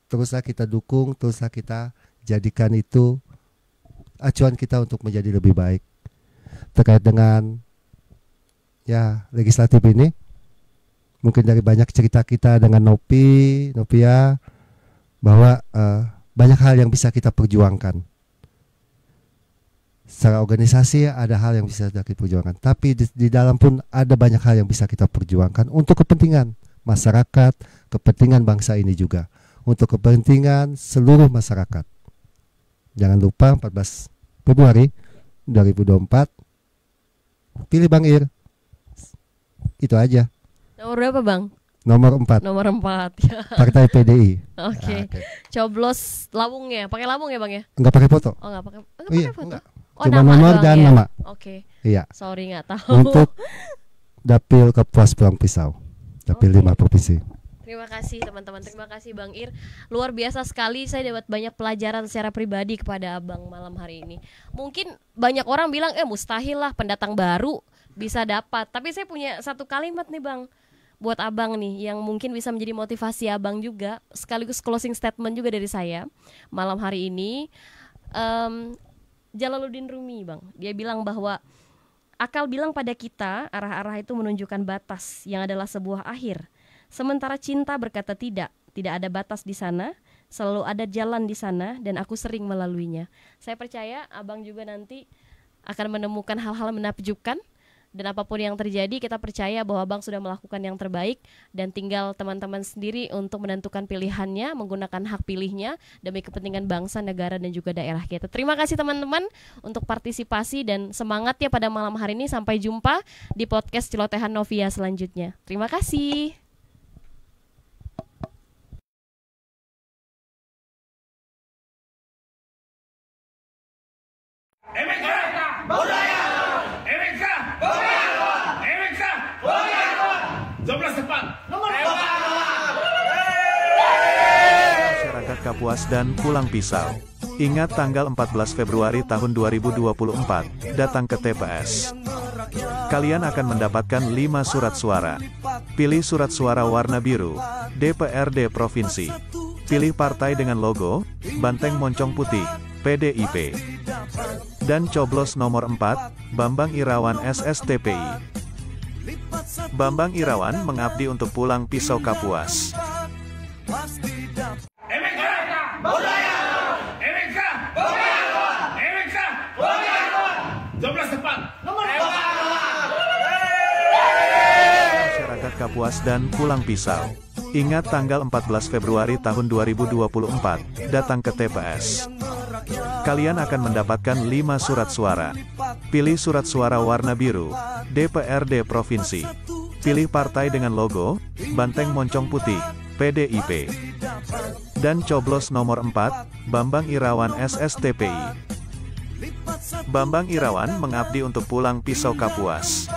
teruslah kita dukung, teruslah kita jadikan itu acuan kita untuk menjadi lebih baik. Terkait dengan legislatif ini, mungkin dari banyak cerita kita dengan Novia, bahwa banyak hal yang bisa kita perjuangkan. Secara organisasi ada hal yang bisa kita perjuangkan, tapi di dalam pun ada banyak hal yang bisa kita perjuangkan untuk kepentingan masyarakat, kepentingan bangsa ini juga, untuk kepentingan seluruh masyarakat. Jangan lupa 14 Februari 2024 pilih Bang Ir. Itu aja. Nomor berapa Bang? Nomor 4. Nomor 4 ya. Partai PDI. Oke. Coblos lawungnya, pakai lawung ya Bang ya? Enggak pakai foto. Oh enggak pakai. Iya, foto. enggak. Oh, cuma nama nomor doang, dan ya? nama. Oke. Iya. Sorry nggak tahu. Untuk Dapil Kapuas Pulang Pisau. Dapil 5 provinsi. Terima kasih teman-teman, terima kasih Bang Ir. Luar biasa sekali, saya dapat banyak pelajaran secara pribadi kepada Abang malam hari ini. Mungkin banyak orang bilang mustahil lah pendatang baru bisa dapat. Tapi saya punya satu kalimat nih Bang, buat Abang nih, yang mungkin bisa menjadi motivasi Abang juga, sekaligus closing statement juga dari saya malam hari ini. Jalaluddin Rumi Bang, dia bilang bahwa akal bilang pada kita arah-arah itu menunjukkan batas yang adalah sebuah akhir. Sementara cinta berkata tidak ada batas di sana, selalu ada jalan di sana, dan aku sering melaluinya. Saya percaya Abang juga nanti akan menemukan hal-hal menakjubkan, dan apapun yang terjadi kita percaya bahwa Abang sudah melakukan yang terbaik, dan tinggal teman-teman sendiri untuk menentukan pilihannya, menggunakan hak pilihnya demi kepentingan bangsa, negara, dan juga daerah kita. Terima kasih teman-teman untuk partisipasi dan semangatnya pada malam hari ini. Sampai jumpa di podcast Celotehan Novia selanjutnya. Terima kasih. Masyarakat Kapuas dan Pulang Pisau. Ingat tanggal 14 Februari tahun 2024, datang ke TPS. Kalian akan mendapatkan 5 surat suara. Pilih surat suara warna biru, DPRD Provinsi. Pilih partai dengan logo, banteng moncong putih, PDIP. Dan coblos nomor 4, Bambang Irawan SSTPI. Bambang Irawan mengabdi untuk Pulang Pisau Kapuas. Masyarakat Kapuas dan pulang pisau. Ingat tanggal 14 Februari tahun 2024, datang ke TPS. Kalian akan mendapatkan 5 surat suara. Pilih surat suara warna biru, DPRD Provinsi. Pilih partai dengan logo, Banteng Moncong Putih, PDIP. Dan coblos nomor 4, Bambang Irawan SSTPI. Bambang Irawan mengabdi untuk pulang pisau Kapuas.